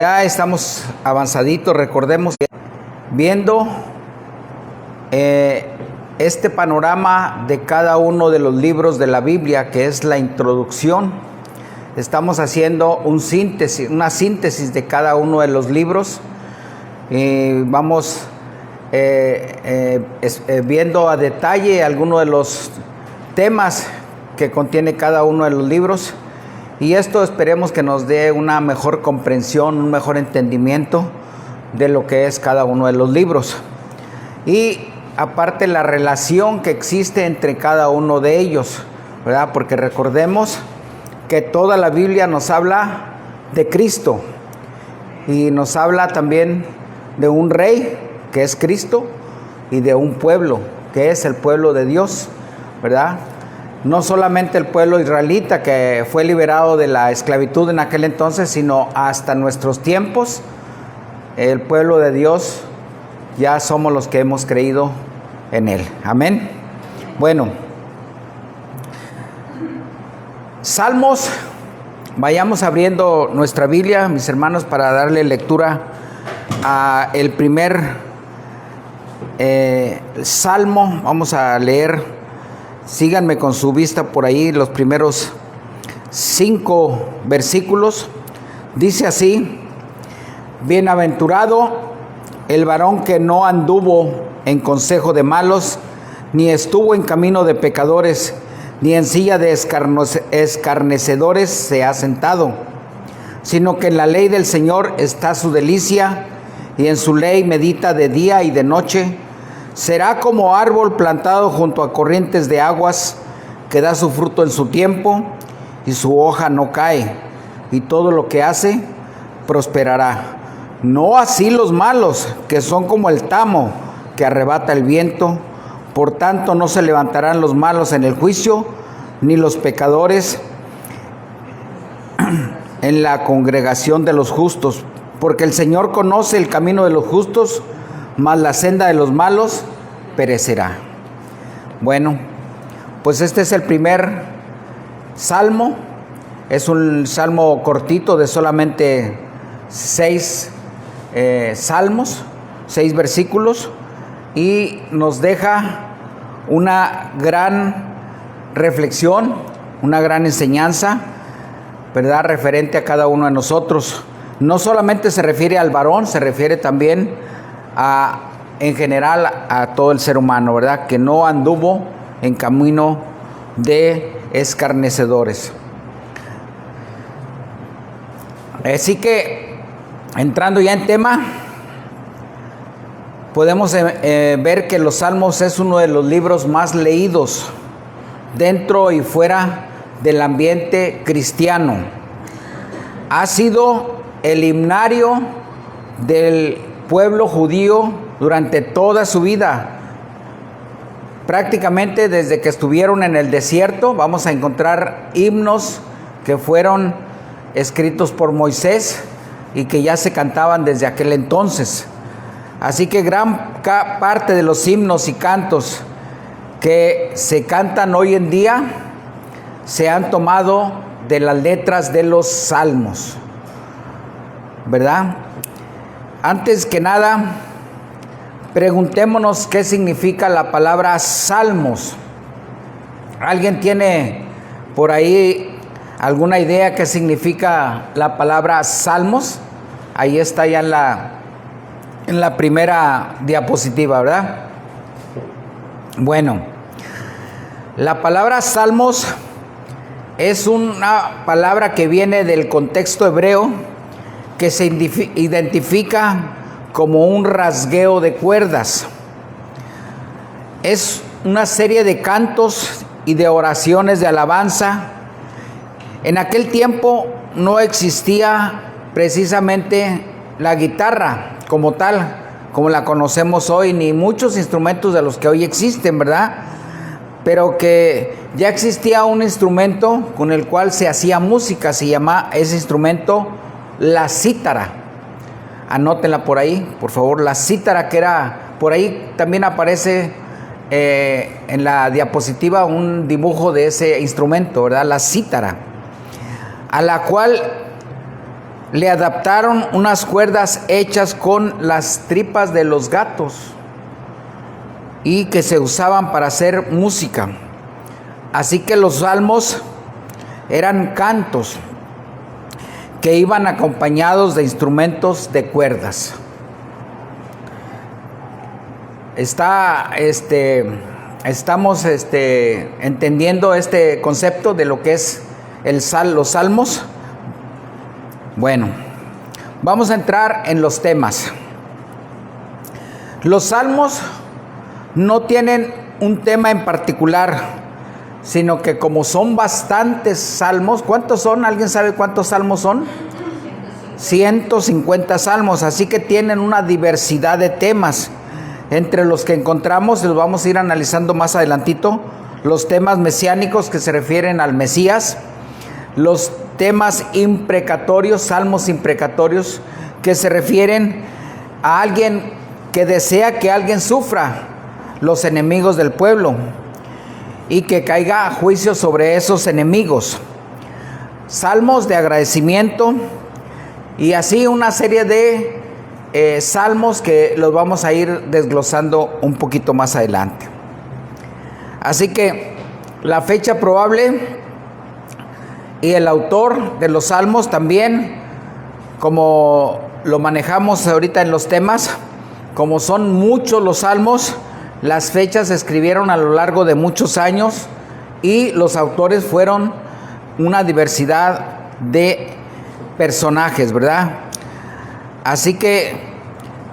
Ya estamos avanzaditos, recordemos, viendo este panorama de cada uno de los libros de la Biblia, que es la introducción. Estamos haciendo una síntesis de cada uno de los libros. Vamos viendo a detalle algunos de los temas que contiene cada uno de los libros. Y esto esperemos que nos dé una mejor comprensión, un mejor entendimiento de lo que es cada uno de los libros. Y aparte la relación que existe entre cada uno de ellos, ¿verdad? Porque recordemos que toda la Biblia nos habla de Cristo y nos habla también de un rey que es Cristo y de un pueblo que es el pueblo de Dios, ¿verdad? No solamente el pueblo israelita que fue liberado de la esclavitud en aquel entonces, sino hasta nuestros tiempos, el pueblo de Dios ya somos los que hemos creído en Él. Amén. Bueno, Salmos, vayamos abriendo nuestra Biblia, mis hermanos, para darle lectura a el primer Salmo. Vamos a leer. Síganme con su vista por ahí, los primeros 5 versículos. Dice así: bienaventurado el varón que no anduvo en consejo de malos, ni estuvo en camino de pecadores, ni en silla de escarnecedores se ha sentado, sino que en la ley del Señor está su delicia, y en su ley medita de día y de noche. Será como árbol plantado junto a corrientes de aguas, que da su fruto en su tiempo, y su hoja no cae, y todo lo que hace prosperará. No así los malos, que son como el tamo que arrebata el viento. Por tanto, no se levantarán los malos en el juicio, ni los pecadores en la congregación de los justos. Porque el Señor conoce el camino de los justos, mas la senda de los malos perecerá. Bueno, pues este es el primer salmo. Es un salmo cortito de solamente 6 salmos, 6 versículos, y nos deja una gran reflexión, una gran enseñanza, ¿verdad?, referente a cada uno de nosotros. No solamente se refiere al varón, se refiere también en general a todo el ser humano, ¿verdad?, que no anduvo en camino de escarnecedores. Así que, entrando ya en tema, podemos ver que los Salmos es uno de los libros más leídos dentro y fuera del ambiente cristiano. Ha sido el himnario del pueblo judío durante toda su vida. Prácticamente desde que estuvieron en el desierto vamos a encontrar himnos que fueron escritos por Moisés y que ya se cantaban desde aquel entonces. Así que gran parte de los himnos y cantos que se cantan hoy en día se han tomado de las letras de los salmos, ¿verdad? Antes que nada, preguntémonos qué significa la palabra salmos. ¿Alguien tiene por ahí alguna idea qué significa la palabra salmos? Ahí está ya en la primera diapositiva, ¿verdad? Bueno, la palabra salmos es una palabra que viene del contexto hebreo, que se identifica como un rasgueo de cuerdas. Es una serie de cantos y de oraciones de alabanza. En aquel tiempo no existía precisamente la guitarra como tal, como la conocemos hoy, ni muchos instrumentos de los que hoy existen, ¿verdad? Pero que ya existía un instrumento con el cual se hacía música, se llama ese instrumento la cítara. Anótenla por ahí, por favor, la cítara, que era, por ahí también aparece en la diapositiva un dibujo de ese instrumento, ¿verdad? La cítara, a la cual le adaptaron unas cuerdas hechas con las tripas de los gatos y que se usaban para hacer música. Así que los salmos eran cantos que iban acompañados de instrumentos de cuerdas. Estamos entendiendo este concepto de lo que es los salmos. Bueno, vamos a entrar en los temas. Los salmos no tienen un tema en particular, sino que como son bastantes salmos, ¿cuántos son? ¿Alguien sabe cuántos salmos son? 150 salmos, así que tienen una diversidad de temas. Entre los que encontramos, los vamos a ir analizando más adelantito, los temas mesiánicos que se refieren al Mesías, los temas imprecatorios, salmos imprecatorios, que se refieren a alguien que desea que alguien sufra, los enemigos del pueblo, y que caiga juicio sobre esos enemigos. Salmos de agradecimiento y así una serie de salmos que los vamos a ir desglosando un poquito más adelante. Así que la fecha probable y el autor de los salmos también, como lo manejamos ahorita en los temas, como son muchos los salmos, las fechas se escribieron a lo largo de muchos años y los autores fueron una diversidad de personajes, ¿verdad? Así que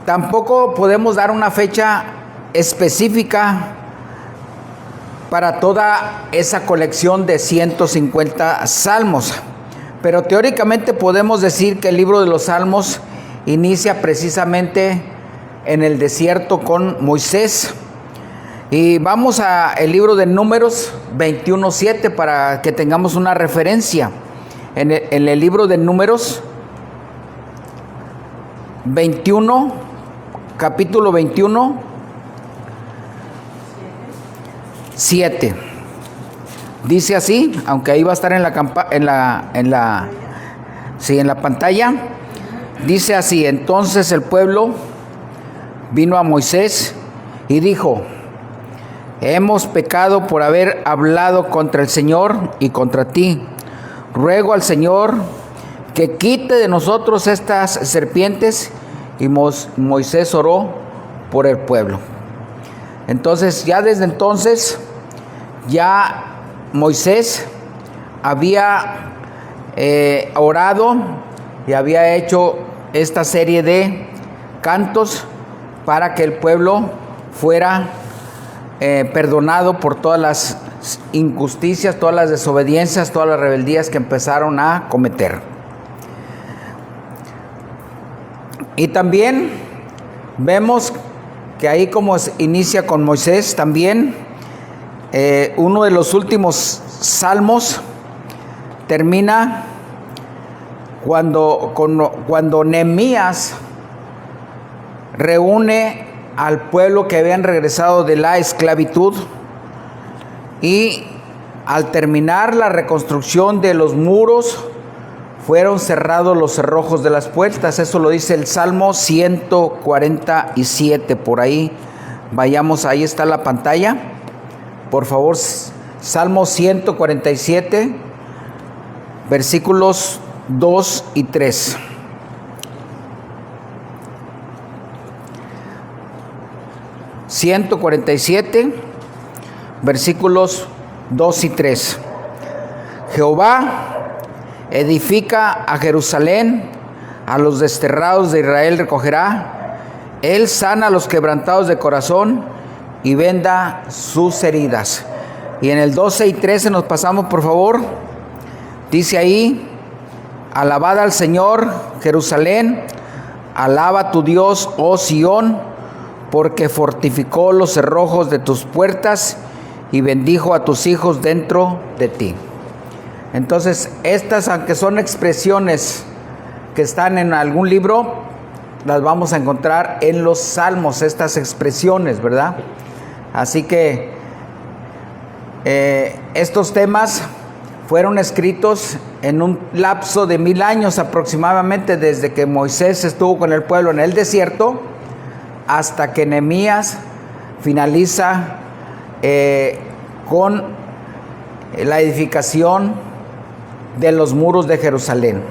tampoco podemos dar una fecha específica para toda esa colección de 150 salmos, pero teóricamente podemos decir que el libro de los salmos inicia precisamente en el desierto con Moisés. Y vamos a el libro de Números 21:7 para que tengamos una referencia. En el libro de Números 21, capítulo 21, 7. Dice así, aunque ahí va a estar en la pantalla. Dice así: entonces el pueblo vino a Moisés y dijo: hemos pecado por haber hablado contra el Señor y contra ti. Ruego al Señor que quite de nosotros estas serpientes. Y Moisés oró por el pueblo. Entonces, ya desde entonces, ya Moisés había orado y había hecho esta serie de cantos para que el pueblo fuera perdonado por todas las injusticias, todas las desobediencias, todas las rebeldías que empezaron a cometer. Y también vemos que ahí, como inicia con Moisés, también uno de los últimos salmos termina cuando Nehemías reúne al pueblo que habían regresado de la esclavitud, y al terminar la reconstrucción de los muros fueron cerrados los cerrojos de las puertas. Eso lo dice el Salmo 147. Por ahí vayamos, ahí está la pantalla, por favor. Salmo 147, versículos 2 y 3. ...147... versículos 2 y 3. Jehová edifica a Jerusalén, a los desterrados de Israel recogerá. Él sana a los quebrantados de corazón y venda sus heridas. Y en el 12 y 13 nos pasamos, por favor. Dice ahí: alabad al Señor, Jerusalén, alaba a tu Dios, oh Sión, porque fortificó los cerrojos de tus puertas y bendijo a tus hijos dentro de ti. Entonces, estas, aunque son expresiones que están en algún libro, las vamos a encontrar en los salmos, estas expresiones, ¿verdad? Así que estos temas fueron escritos en un lapso de 1000 años aproximadamente, desde que Moisés estuvo con el pueblo en el desierto hasta que Nehemías finaliza con la edificación de los muros de Jerusalén.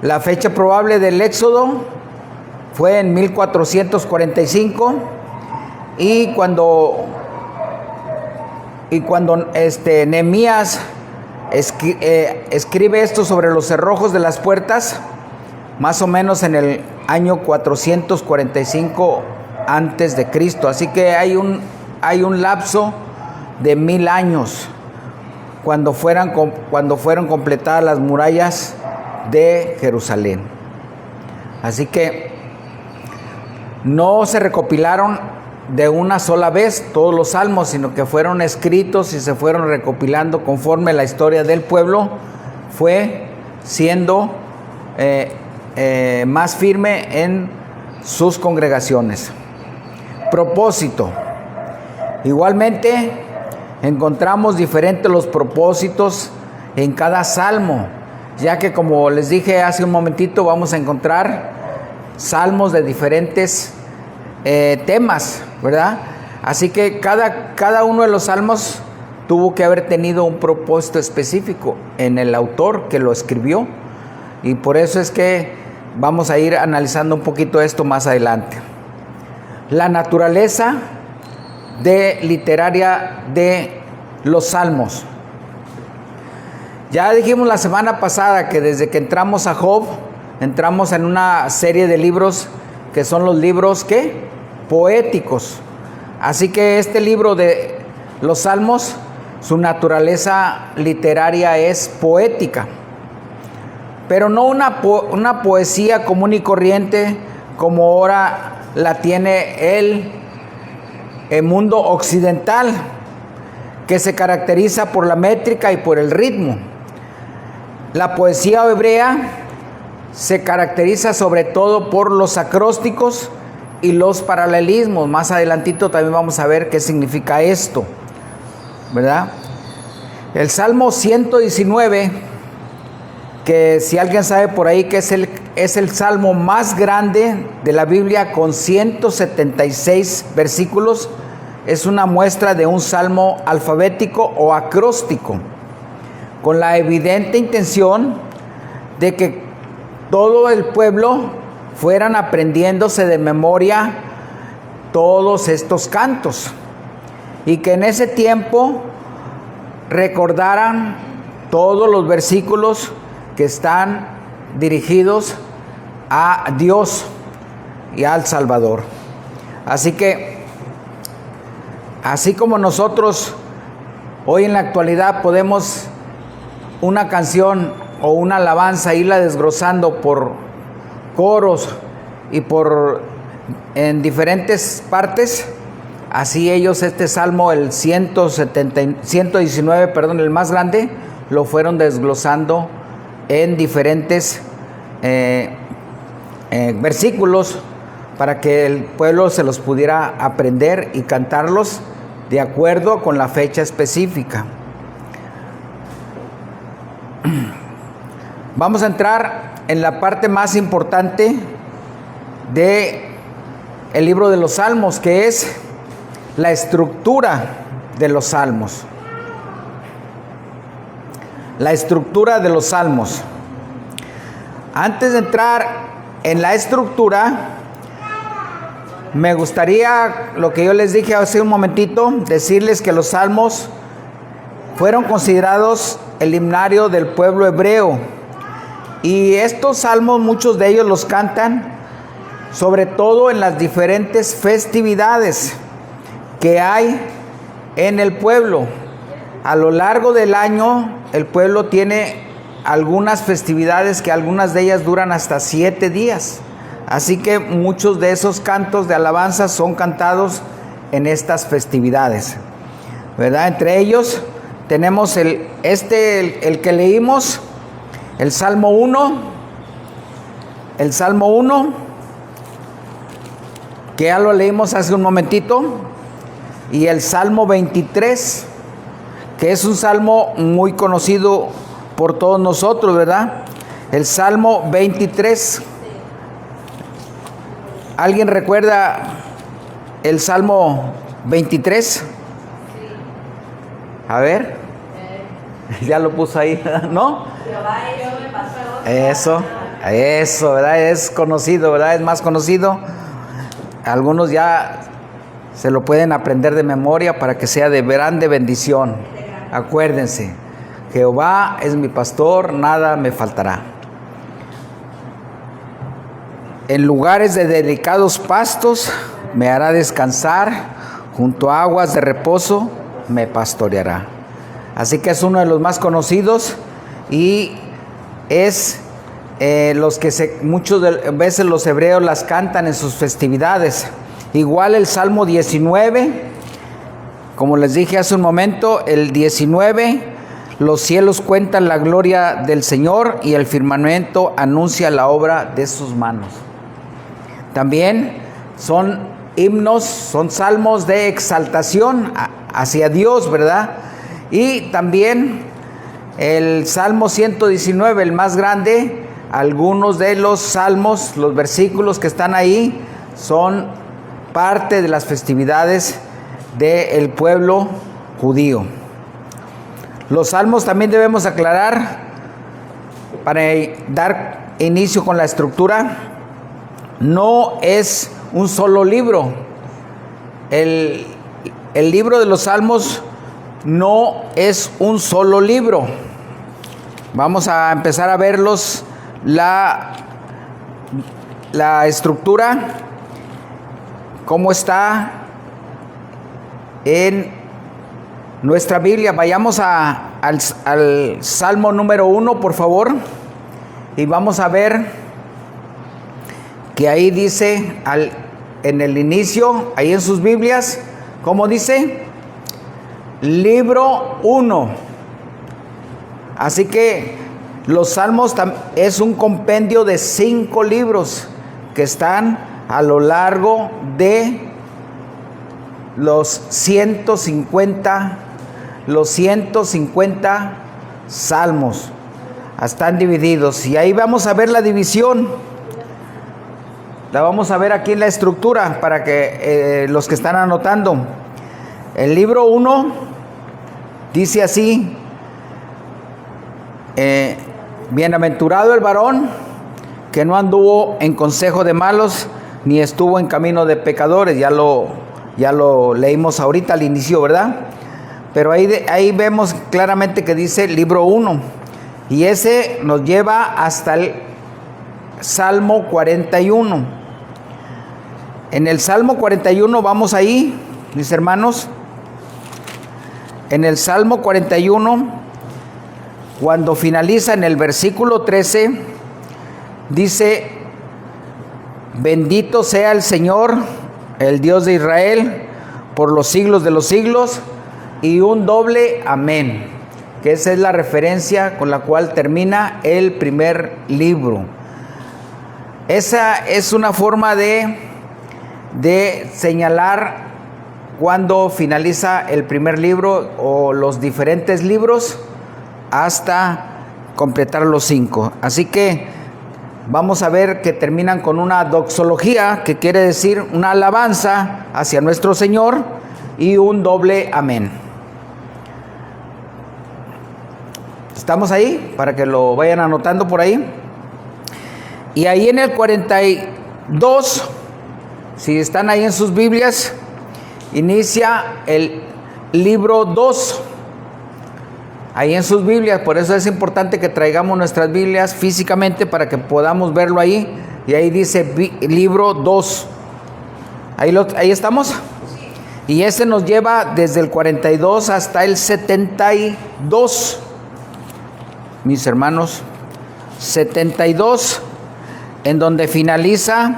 La fecha probable del Éxodo fue en 1445 y cuando Nehemías escribe esto sobre los cerrojos de las puertas, más o menos en el año 445 antes de Cristo. Así que hay un lapso de 1000 años cuando fueron completadas las murallas de Jerusalén. Así que no se recopilaron de una sola vez todos los salmos, sino que fueron escritos y se fueron recopilando conforme la historia del pueblo fue siendo más firme en sus congregaciones. Propósito. Igualmente encontramos diferentes los propósitos en cada salmo, ya que, como les dije hace un momentito, vamos a encontrar salmos de diferentes temas, ¿verdad? Así que cada uno de los salmos tuvo que haber tenido un propósito específico en el autor que lo escribió, y por eso es que vamos a ir analizando un poquito esto más adelante. La naturaleza literaria de los salmos. Ya dijimos la semana pasada que desde que entramos a Job, entramos en una serie de libros que son los libros poéticos. Así que este libro de los salmos, su naturaleza literaria es poética, pero no una poesía común y corriente como ahora la tiene el mundo occidental, que se caracteriza por la métrica y por el ritmo. La poesía hebrea se caracteriza sobre todo por los acrósticos y los paralelismos. Más adelantito también vamos a ver qué significa esto, ¿verdad? El Salmo 119, que si alguien sabe por ahí que es el salmo más grande de la Biblia, con 176 versículos, es una muestra de un salmo alfabético o acróstico, con la evidente intención de que todo el pueblo fueran aprendiéndose de memoria todos estos cantos, y que en ese tiempo recordaran todos los versículos que están dirigidos a Dios y al Salvador. Así que, así como nosotros hoy en la actualidad podemos una canción o una alabanza irla desglosando por coros y en diferentes partes, así ellos este salmo, el 119, el más grande, lo fueron desglosando en diferentes versículos para que el pueblo se los pudiera aprender y cantarlos de acuerdo con la fecha específica. Vamos a entrar en la parte más importante de el libro de los Salmos, que es la estructura de los salmos. La estructura de los salmos. Antes de entrar en la estructura, me gustaría, lo que yo les dije hace un momentito, decirles que los salmos fueron considerados el himnario del pueblo hebreo. Y estos salmos, muchos de ellos los cantan sobre todo en las diferentes festividades que hay en el pueblo. A lo largo del año, el pueblo tiene algunas festividades que algunas de ellas duran hasta 7 días. Así que muchos de esos cantos de alabanza son cantados en estas festividades, ¿verdad? Entre ellos tenemos el que leímos, el Salmo 1, que ya lo leímos hace un momentito, y el Salmo 23, que es un salmo muy conocido por todos nosotros, ¿verdad? El Salmo 23. ¿Alguien recuerda el Salmo 23? A ver. Ya lo puso ahí, ¿no? Eso, ¿verdad? Es conocido, ¿verdad? Es más conocido. Algunos ya se lo pueden aprender de memoria para que sea de grande bendición. Acuérdense, Jehová es mi pastor, nada me faltará. En lugares de delicados pastos me hará descansar, junto a aguas de reposo me pastoreará. Así que es uno de los más conocidos y es los que muchas veces los hebreos las cantan en sus festividades. Igual el Salmo 19, como les dije hace un momento, el 19, los cielos cuentan la gloria del Señor y el firmamento anuncia la obra de sus manos. También son himnos, son salmos de exaltación hacia Dios, ¿verdad? Y también el Salmo 119, el más grande, algunos de los salmos, los versículos que están ahí, son parte de las festividades del pueblo judío. Los salmos también debemos aclarar, para dar inicio con la estructura, no es un solo libro. El libro de los salmos no es un solo libro. Vamos a empezar a verlos, la estructura, cómo está en nuestra Biblia. Vayamos al Salmo número 1, por favor, y vamos a ver que ahí dice, en el inicio, ahí en sus Biblias, ¿cómo dice? Libro 1. Así que los Salmos es un compendio de 5 libros que están a lo largo de los 150 salmos. Están divididos y ahí vamos a ver la división. La vamos a ver aquí en la estructura para que los que están anotando. El libro 1 dice así: bienaventurado el varón que no anduvo en consejo de malos, ni estuvo en camino de pecadores. Ya lo leímos ahorita al inicio, ¿verdad? Pero ahí vemos claramente que dice libro 1. Y ese nos lleva hasta el Salmo 41. En el Salmo 41 vamos ahí, mis hermanos. En el Salmo 41, cuando finaliza en el versículo 13, dice: bendito sea el Señor, el Dios de Israel, por los siglos de los siglos, y un doble amén, que esa es la referencia con la cual termina el primer libro. Esa es una forma de señalar cuando finaliza el primer libro o los diferentes libros hasta completar los 5. Así que vamos a ver que terminan con una doxología, que quiere decir una alabanza hacia nuestro Señor, y un doble amén. ¿Estamos ahí? Para que lo vayan anotando por ahí. Y ahí en el 42, si están ahí en sus Biblias, inicia el libro 2. Ahí en sus Biblias, por eso es importante que traigamos nuestras Biblias físicamente para que podamos verlo ahí. Y ahí dice libro 2. ¿Ahí estamos? Y ese nos lleva desde el 42 hasta el 72. Mis hermanos, 72, en donde finaliza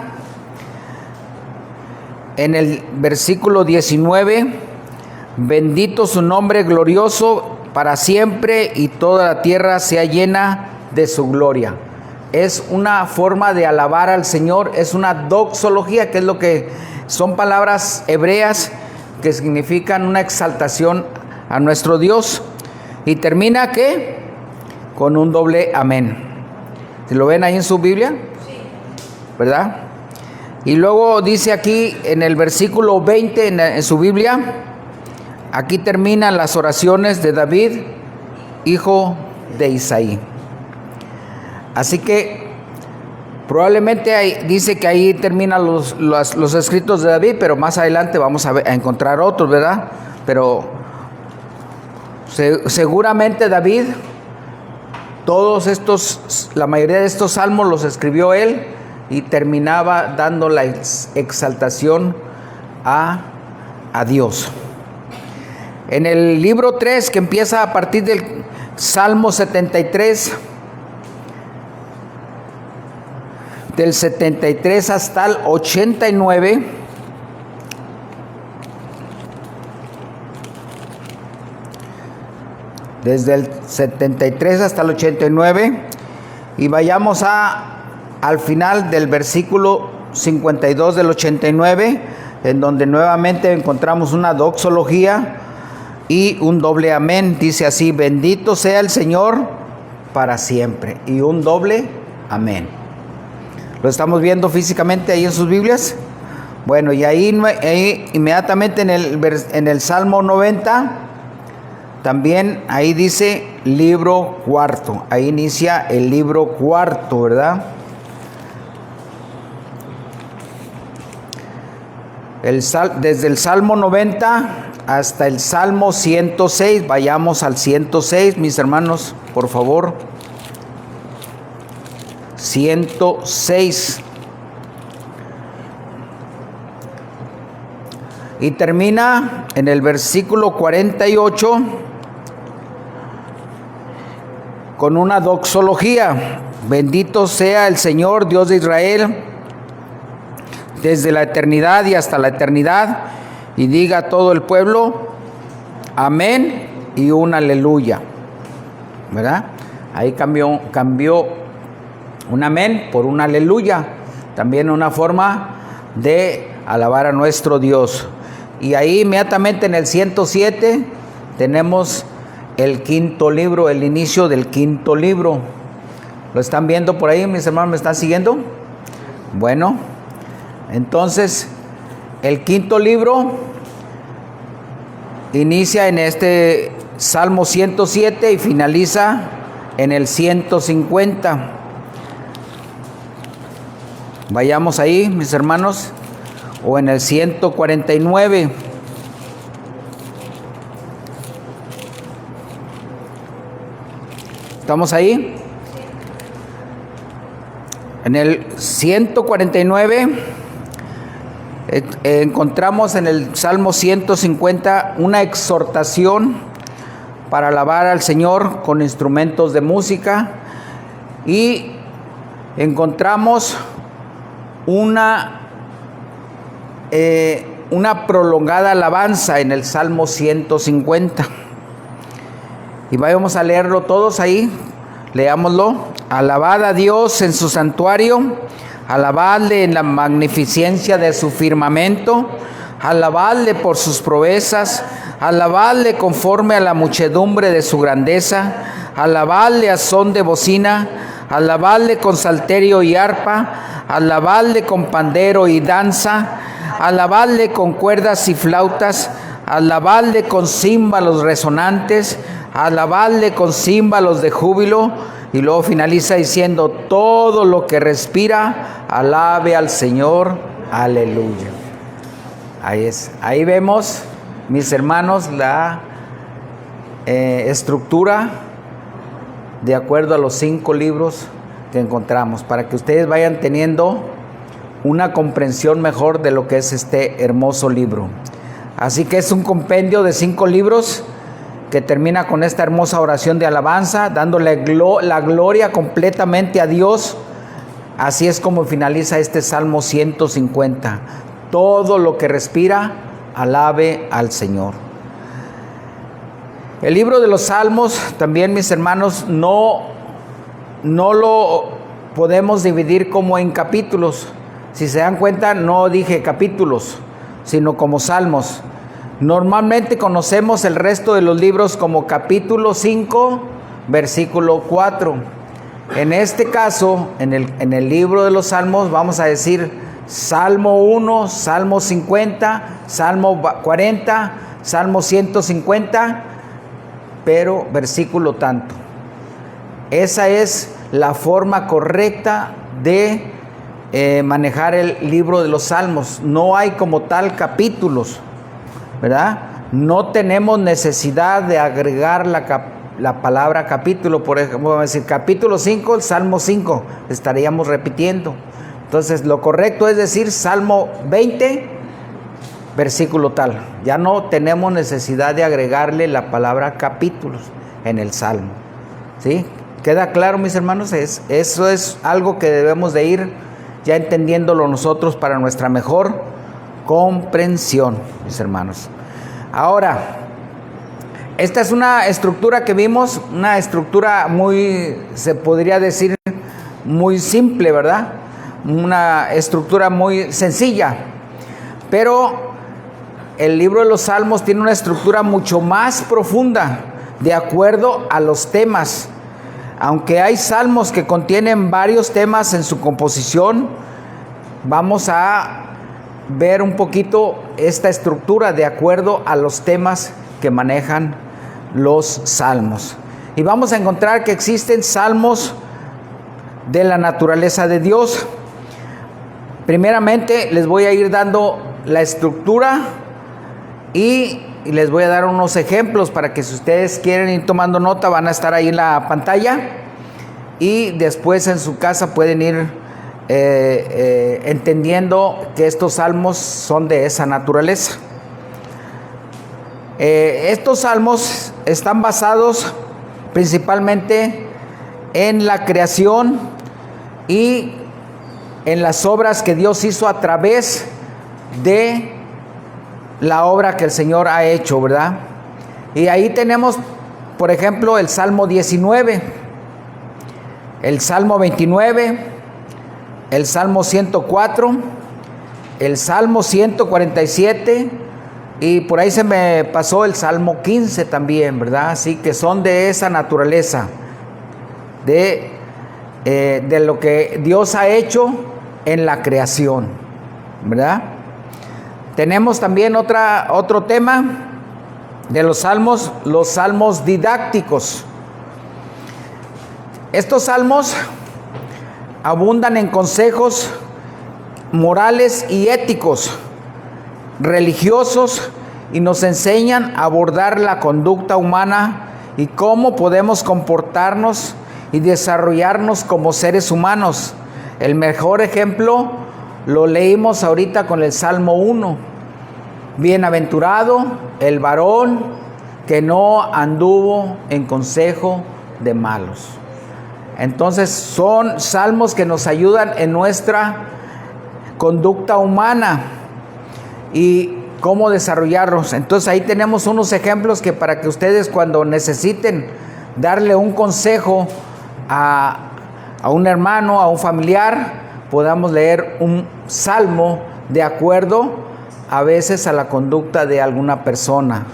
en el versículo 19: bendito su nombre glorioso para siempre, y toda la tierra sea llena de su gloria. Es una forma de alabar al Señor, es una doxología, que es lo que son palabras hebreas que significan una exaltación a nuestro Dios. Y termina, ¿qué? Con un doble amén. ¿Se lo ven ahí en su Biblia? Sí. ¿Verdad? Y luego dice aquí en el versículo 20 en su Biblia, aquí terminan las oraciones de David, hijo de Isaí. Así que probablemente dice que ahí terminan los escritos de David, pero más adelante vamos a encontrar otros, ¿verdad? Pero seguramente David, la mayoría de estos salmos los escribió él y terminaba dando la exaltación a Dios. En el libro 3, que empieza a partir del Salmo 73, del 73 hasta el 89, desde el 73 hasta el 89, y vayamos al final del versículo 52 del 89, en donde nuevamente encontramos una doxología y un doble amén. Dice así: bendito sea el Señor para siempre, y un doble amén. ¿Lo estamos viendo físicamente ahí en sus Biblias? Bueno, y ahí inmediatamente en el Salmo 90, también ahí dice libro cuarto. Ahí inicia el libro cuarto, ¿verdad? Desde el Salmo 90 hasta el Salmo 106. Vayamos al 106, mis hermanos, por favor. 106. Y termina en el versículo 48 con una doxología. Bendito sea el Señor Dios de Israel desde la eternidad y hasta la eternidad. Y diga todo el pueblo amén y un aleluya, ¿verdad? Ahí cambió un amén por un aleluya, también una forma de alabar a nuestro Dios. Y ahí inmediatamente en el 107 tenemos el quinto libro, el inicio del quinto libro. ¿Lo están viendo por ahí, mis hermanos? ¿Me están siguiendo? Bueno, entonces el quinto libro inicia en este Salmo 107 y finaliza en el 150. Vayamos ahí, mis hermanos, o en el 149. ¿Estamos ahí? En el 149 encontramos en el Salmo 150 una exhortación para alabar al Señor con instrumentos de música, y encontramos una prolongada alabanza en el Salmo 150. Y vamos a leerlo todos ahí. Leámoslo. Alabad a Dios en su santuario, alabadle en la magnificencia de su firmamento, alabadle por sus proezas, alabadle conforme a la muchedumbre de su grandeza, alabadle a son de bocina, alabadle con salterio y arpa, alabadle con pandero y danza, alabadle con cuerdas y flautas, alabadle con címbalos resonantes, alabadle con címbalos de júbilo. Y luego finaliza diciendo: todo lo que respira, alabe al Señor, aleluya. Ahí vemos, mis hermanos, la estructura de acuerdo a los 5 libros que encontramos, para que ustedes vayan teniendo una comprensión mejor de lo que es este hermoso libro. Así que es un compendio de 5 libros que termina con esta hermosa oración de alabanza, dándole la gloria completamente a Dios. Así es como finaliza este Salmo 150. Todo lo que respira, alabe al Señor. El libro de los Salmos, también, mis hermanos, no lo podemos dividir como en capítulos. Si se dan cuenta, no dije capítulos, sino como salmos. Normalmente conocemos el resto de los libros como capítulo 5, versículo 4. En este caso, en el libro de los Salmos, vamos a decir Salmo 1, Salmo 50, Salmo 40, Salmo 150, pero versículo tanto. Esa es la forma correcta de manejar el libro de los Salmos. No hay como tal capítulos, ¿verdad? No tenemos necesidad de agregar la palabra capítulo. Por ejemplo, vamos a decir capítulo 5, el Salmo 5, estaríamos repitiendo. Entonces, lo correcto es decir Salmo 20, versículo tal. Ya no tenemos necesidad de agregarle la palabra capítulos en el Salmo. ¿Sí? ¿Queda claro, mis hermanos? Eso es algo que debemos de ir ya entendiéndolo nosotros para nuestra mejor comprensión, mis hermanos. Ahora, esta es una estructura que vimos, una estructura muy, se podría decir, muy simple, ¿verdad? Una estructura muy sencilla, pero el libro de los Salmos tiene una estructura mucho más profunda de acuerdo a los temas. Aunque hay salmos que contienen varios temas en su composición, vamos a ver un poquito esta estructura de acuerdo a los temas que manejan los salmos. Y vamos a encontrar que existen salmos de la naturaleza de Dios. Primeramente les voy a ir dando la estructura y les voy a dar unos ejemplos para que si ustedes quieren ir tomando nota, van a estar ahí en la pantalla y después en su casa pueden ir entendiendo que estos salmos son de esa naturaleza. Estos salmos están basados principalmente en la creación y en las obras que Dios hizo a través de la obra que el Señor ha hecho, ¿verdad? Y ahí tenemos, por ejemplo, el Salmo 19, el Salmo 29, el Salmo 104, el Salmo 147 y por ahí se me pasó el Salmo 15 también, ¿verdad? Así que son de esa naturaleza, de lo que Dios ha hecho en la creación, ¿verdad? Tenemos también otro tema de los salmos didácticos. Estos salmos abundan en consejos morales y éticos, religiosos, y nos enseñan a abordar la conducta humana y cómo podemos comportarnos y desarrollarnos como seres humanos. El mejor ejemplo lo leímos ahorita con el Salmo 1. Bienaventurado el varón que no anduvo en consejo de malos. Entonces son salmos que nos ayudan en nuestra conducta humana y cómo desarrollarnos. Entonces ahí tenemos unos ejemplos que para que ustedes cuando necesiten darle un consejo a un hermano, a un familiar, podamos leer un salmo de acuerdo a veces a la conducta de alguna persona.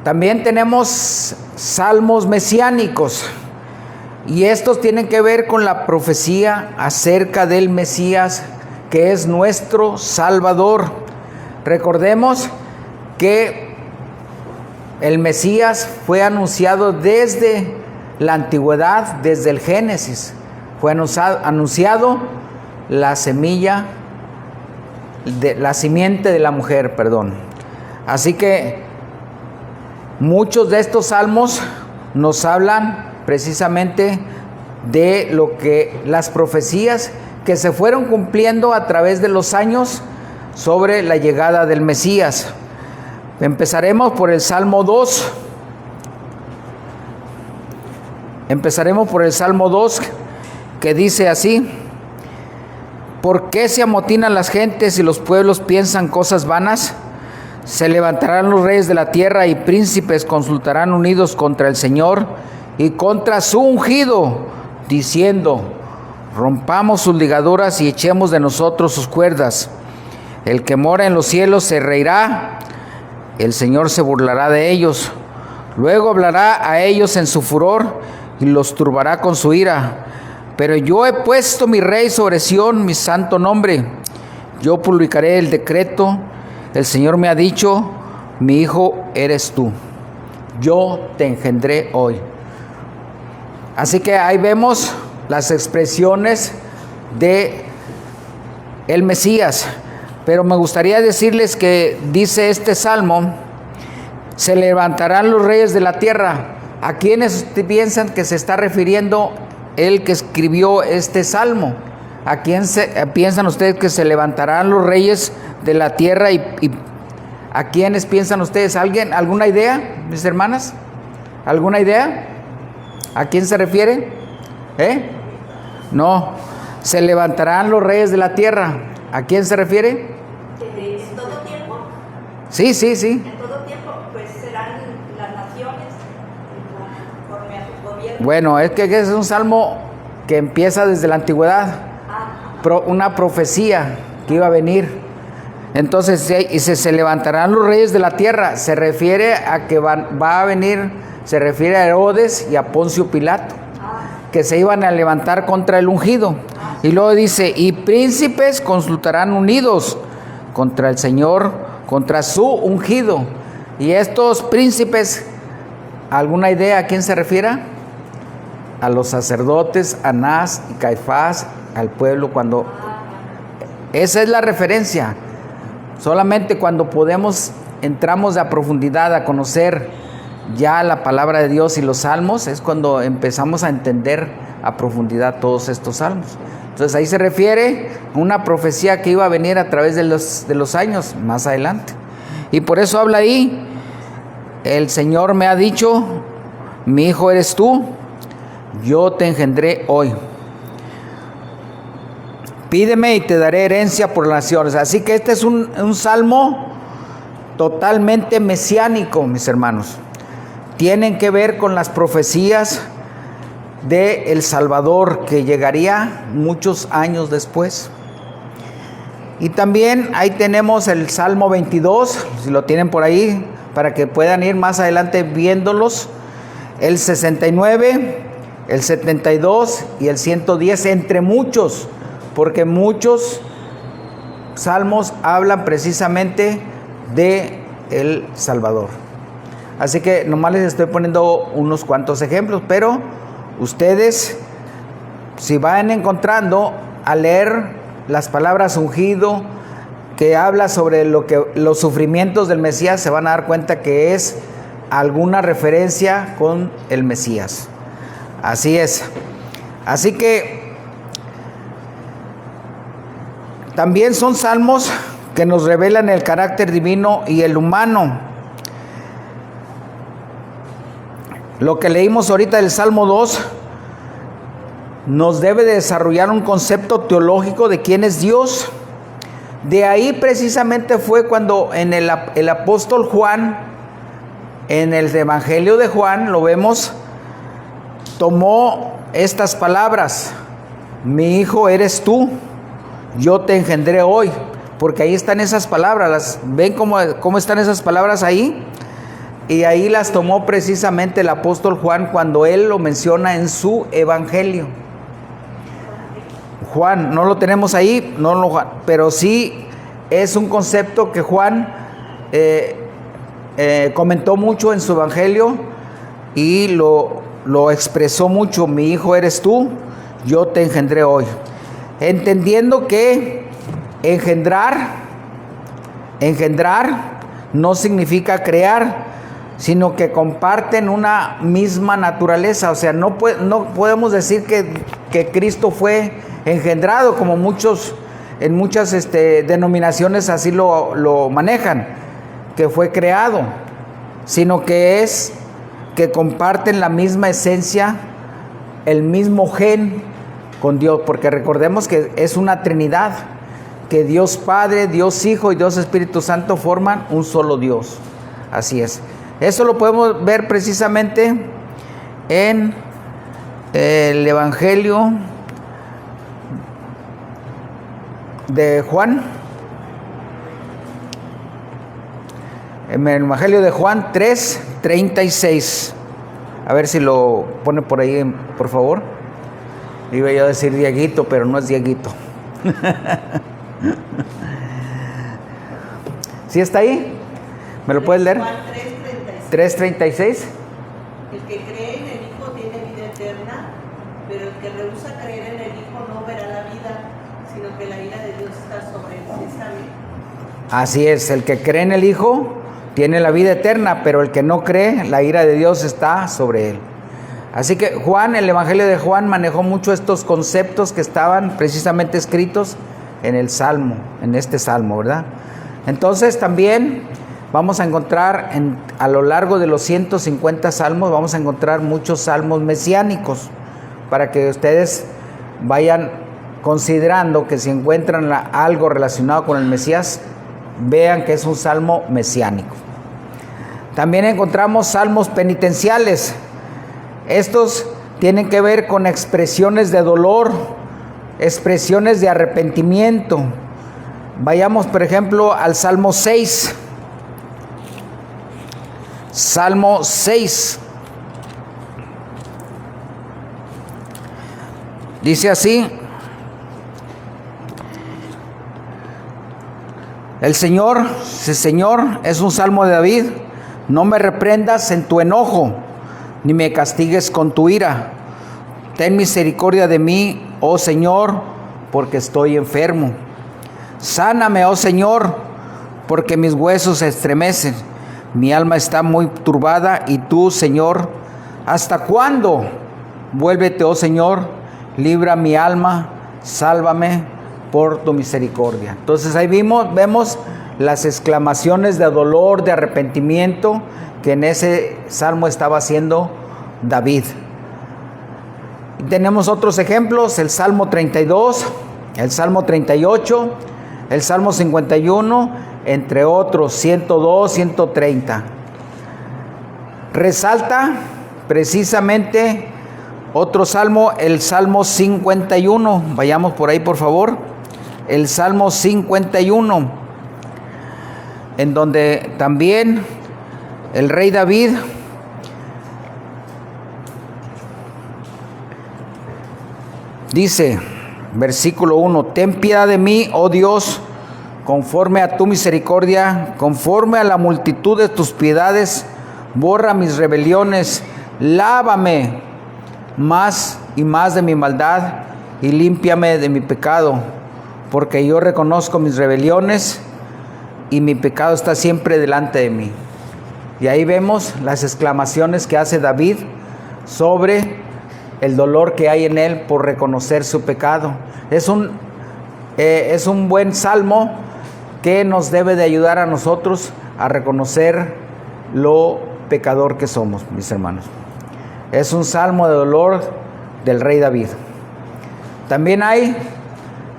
También tenemos salmos mesiánicos y estos tienen que ver con la profecía acerca del Mesías, que es nuestro Salvador. Recordemos que el Mesías fue anunciado desde la antigüedad, desde el Génesis. Fue anunciado la semilla de la simiente de la mujer, Así que muchos de estos salmos nos hablan precisamente de lo que las profecías que se fueron cumpliendo a través de los años sobre la llegada del Mesías. Empezaremos por el Salmo 2. Empezaremos por el Salmo 2, que dice así: ¿por qué se amotinan las gentes y los pueblos piensan cosas vanas? Se levantarán los reyes de la tierra y príncipes consultarán unidos contra el Señor y contra su ungido, diciendo: rompamos sus ligaduras y echemos de nosotros sus cuerdas. El que mora en los cielos se reirá, el Señor se burlará de ellos. Luego hablará a ellos en su furor y los turbará con su ira. Pero yo he puesto mi rey sobre Sión, mi santo nombre. Yo publicaré el decreto. El Señor me ha dicho, mi hijo eres tú. Yo te engendré hoy. Así que ahí vemos las expresiones de el Mesías. Pero me gustaría decirles que dice este salmo, se levantarán los reyes de la tierra. ¿A quiénes piensan que se está refiriendo el que escribió este salmo? ¿A quién piensan ustedes que se levantarán los reyes de la tierra? ¿Y a quiénes piensan ustedes? ¿Alguien? ¿Alguna idea, mis hermanas? ¿Alguna idea? ¿A quién se refiere? No, se levantarán los reyes de la tierra. ¿A quién se refiere? ¿En todo tiempo? Sí. En todo tiempo, pues serán las naciones conforme a su gobierno. Bueno, es que es un salmo que empieza desde la antigüedad, una profecía que iba a venir. Entonces, se levantarán los reyes de la tierra, se refiere a que va a venir, se refiere a Herodes y a Poncio Pilato, que se iban a levantar contra el ungido. Y luego dice, y príncipes consultarán unidos contra el Señor, contra su ungido. Y estos príncipes, ¿alguna idea a quién se refiere? A los sacerdotes, Anás y Caifás, al pueblo. Cuando esa es la referencia. Solamente cuando entramos a profundidad a conocer ya la palabra de Dios y los salmos, es cuando empezamos a entender a profundidad todos estos salmos. Entonces ahí se refiere a una profecía que iba a venir a través de los años más adelante. Y por eso habla ahí, el Señor me ha dicho, mi hijo eres tú, yo te engendré hoy. Pídeme y te daré herencia por las naciones. Así que este es un salmo totalmente mesiánico, mis hermanos. Tienen que ver con las profecías de el Salvador que llegaría muchos años después. Y también ahí tenemos el Salmo 22, si lo tienen por ahí, para que puedan ir más adelante viéndolos. El 69, el 72 y el 110, entre muchos, porque muchos salmos hablan precisamente de el Salvador. Así que nomás les estoy poniendo unos cuantos ejemplos, pero ustedes, si van encontrando a leer las palabras ungido, que habla sobre los sufrimientos del Mesías, se van a dar cuenta que es alguna referencia con el Mesías. Así es. Así que también son salmos que nos revelan el carácter divino y el humano. Lo que leímos ahorita del Salmo 2 nos debe de desarrollar un concepto teológico de quién es Dios. De ahí precisamente fue cuando en el apóstol Juan, en el Evangelio de Juan, lo vemos, tomó estas palabras: mi hijo eres tú, yo te engendré hoy. Porque ahí están esas palabras. ¿Ven cómo están esas palabras ahí? Y ahí las tomó precisamente el apóstol Juan cuando él lo menciona en su evangelio. Juan, no lo tenemos ahí, pero sí es un concepto que Juan comentó mucho en su evangelio y lo expresó mucho: mi hijo eres tú, yo te engendré hoy. Entendiendo que engendrar no significa crear, sino que comparten una misma naturaleza. O sea, no podemos decir que Cristo fue engendrado, como en muchas denominaciones así lo manejan, que fue creado, sino que comparten la misma esencia, el mismo gen con Dios, porque recordemos que es una Trinidad, que Dios Padre, Dios Hijo y Dios Espíritu Santo forman un solo Dios. Así es. Eso lo podemos ver precisamente en el Evangelio de Juan. En el Evangelio de Juan 3:36. A ver si lo pone por ahí, por favor. Iba yo a decir Dieguito, pero no es Dieguito. ¿Sí está ahí? ¿Me lo puedes leer? Juan 3:36. 3:36. El que cree en el Hijo tiene vida eterna, pero el que rehúsa creer en el Hijo no verá la vida, sino que la ira de Dios está sobre él. ¿Sí está bien? Así es, el que cree en el Hijo tiene la vida eterna, pero el que no cree, la ira de Dios está sobre él. Así que Juan, el Evangelio de Juan manejó mucho estos conceptos que estaban precisamente escritos en el Salmo, en este Salmo, ¿verdad? Entonces también vamos a encontrar a lo largo de los 150 salmos, vamos a encontrar muchos salmos mesiánicos, para que ustedes vayan considerando que si encuentran algo relacionado con el Mesías, vean que es un salmo mesiánico. También encontramos salmos penitenciales. Estos tienen que ver con expresiones de dolor, expresiones de arrepentimiento. Vayamos, por ejemplo, al Salmo 6. Salmo 6. Dice así: el Señor, es un salmo de David. No me reprendas en tu enojo, ni me castigues con tu ira. Ten misericordia de mí, oh Señor, porque estoy enfermo. Sáname, oh Señor, porque mis huesos se estremecen. Mi alma está muy turbada, y tú, Señor, ¿hasta cuándo? Vuélvete, oh Señor, libra mi alma, sálvame por tu misericordia. Entonces ahí vemos las exclamaciones de dolor, de arrepentimiento que en ese salmo estaba haciendo David. Tenemos otros ejemplos: el Salmo 32, el Salmo 38, el Salmo 51, entre otros, 102, 130. Resalta precisamente otro salmo, el Salmo 51. Vayamos por ahí, por favor. El Salmo 51, en donde también el rey David dice, versículo 1: ten piedad de mí, oh Dios, conforme a tu misericordia, conforme a la multitud de tus piedades, borra mis rebeliones, lávame más y más de mi maldad y límpiame de mi pecado, porque yo reconozco mis rebeliones y mi pecado está siempre delante de mí. Y ahí vemos las exclamaciones que hace David sobre el dolor que hay en él por reconocer su pecado. Es un buen salmo que nos debe de ayudar a nosotros a reconocer lo pecador que somos, mis hermanos. Es un salmo de dolor del rey David. También hay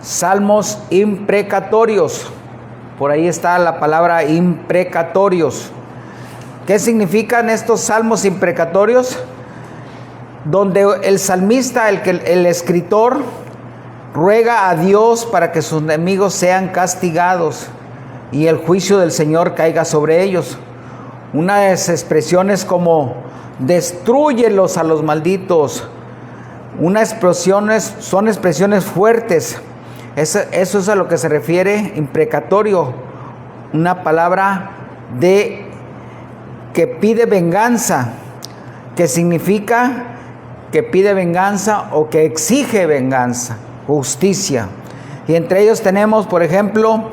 salmos imprecatorios. Por ahí está la palabra imprecatorios. ¿Qué significan estos salmos imprecatorios? Donde el salmista, el escritor, ruega a Dios para que sus enemigos sean castigados y el juicio del Señor caiga sobre ellos. Unas expresiones como destrúyelos a los malditos. Son expresiones fuertes. Eso es a lo que se refiere imprecatorio. Una palabra que pide venganza, que significa que pide venganza o que exige venganza, justicia. Y entre ellos tenemos, por ejemplo,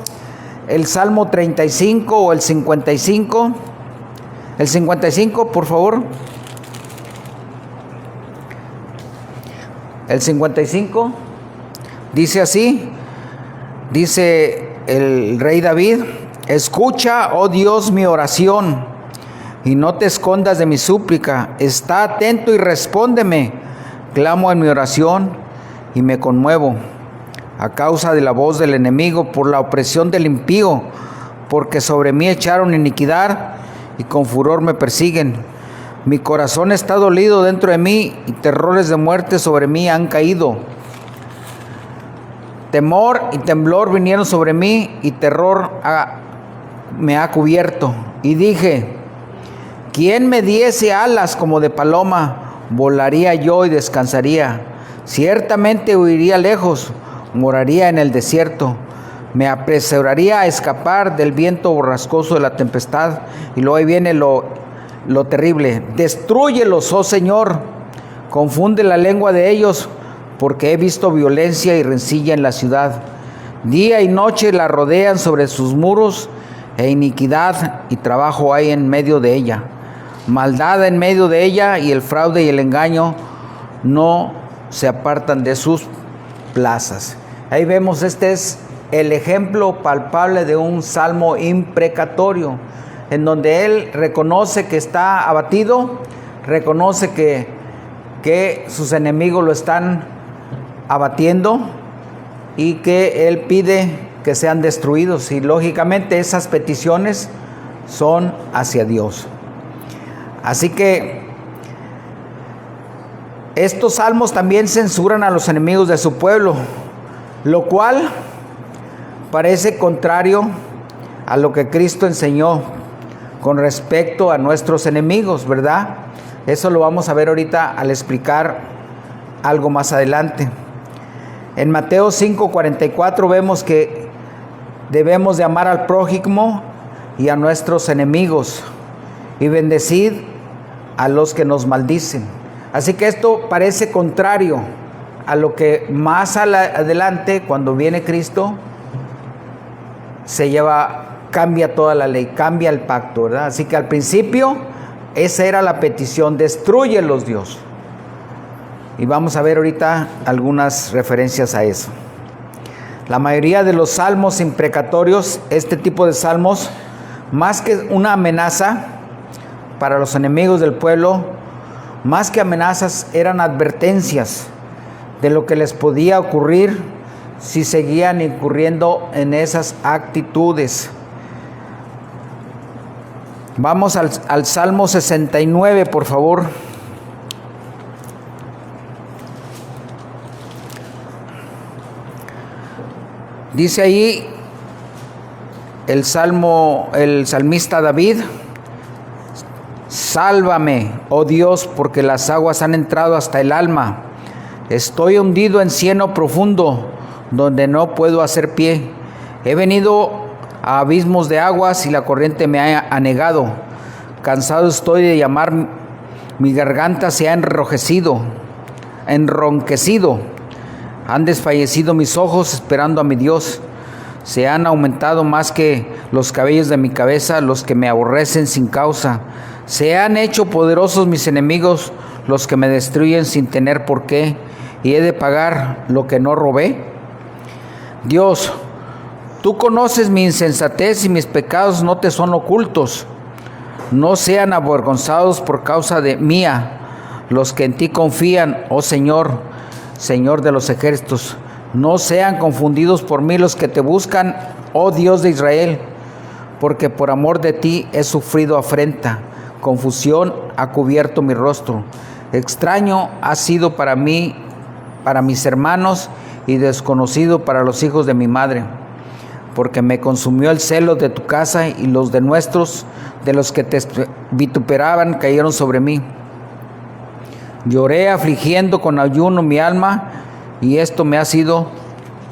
el Salmo 35 o el 55. El 55, por favor. El 55 dice así, dice el rey David: escucha, oh Dios, mi oración, y no te escondas de mi súplica. Está atento y respóndeme. Clamo en mi oración y me conmuevo a causa de la voz del enemigo, por la opresión del impío, porque sobre mí echaron iniquidad y con furor me persiguen. Mi corazón está dolido dentro de mí y terrores de muerte sobre mí han caído. Temor y temblor vinieron sobre mí y terror me ha cubierto. Y dije: ¿quién me diese alas como de paloma? Volaría yo y descansaría. Ciertamente huiría lejos, moraría en el desierto. Me apresuraría a escapar del viento borrascoso de la tempestad. Y luego ahí viene lo terrible. Destrúyelos, oh Señor. Confunde la lengua de ellos, porque he visto violencia y rencilla en la ciudad. Día y noche la rodean sobre sus muros, e iniquidad y trabajo hay en medio de ella. Maldad en medio de ella, y el fraude y el engaño no se apartan de sus plazas. Ahí vemos, este es el ejemplo palpable de un salmo imprecatorio, en donde él reconoce que está abatido, reconoce que sus enemigos lo están abatiendo y que él pide que sean destruidos, y lógicamente esas peticiones son hacia Dios. Así que estos salmos también censuran a los enemigos de su pueblo, lo cual parece contrario a lo que Cristo enseñó con respecto a nuestros enemigos, ¿verdad? Eso lo vamos a ver ahorita al explicar algo más adelante. En Mateo 5:44 vemos que debemos de amar al prójimo y a nuestros enemigos y bendecid a los que nos maldicen. Así que esto parece contrario a lo que más adelante, cuando viene Cristo, cambia toda la ley, cambia el pacto, ¿verdad? Así que al principio esa era la petición: destrúyelos, Dios. Y vamos a ver ahorita algunas referencias a eso. La mayoría de los salmos imprecatorios, este tipo de salmos, más que una amenaza para los enemigos del pueblo, más que amenazas, eran advertencias de lo que les podía ocurrir si seguían incurriendo en esas actitudes. Vamos al Salmo 69, por favor. Dice ahí el salmista David: sálvame, oh Dios, porque las aguas han entrado hasta el alma. Estoy hundido en cieno profundo, donde no puedo hacer pie. He venido a abismos de aguas y la corriente me ha anegado. Cansado estoy de llamar, mi garganta se ha enronquecido. Han desfallecido mis ojos esperando a mi Dios. Se han aumentado más que los cabellos de mi cabeza los que me aborrecen sin causa. Se han hecho poderosos mis enemigos, los que me destruyen sin tener por qué, y he de pagar lo que no robé. Dios, tú conoces mi insensatez y mis pecados no te son ocultos. No sean avergonzados por causa de mía los que en ti confían, oh Señor, Señor de los ejércitos. No sean confundidos por mí los que te buscan, oh Dios de Israel, porque por amor de ti he sufrido afrenta. Confusión ha cubierto mi rostro. Extraño ha sido para mí, para mis hermanos, y desconocido para los hijos de mi madre. Porque me consumió el celo de tu casa, y los de nuestros, de los que te vituperaban, cayeron sobre mí. Lloré afligiendo con ayuno mi alma, y esto me ha sido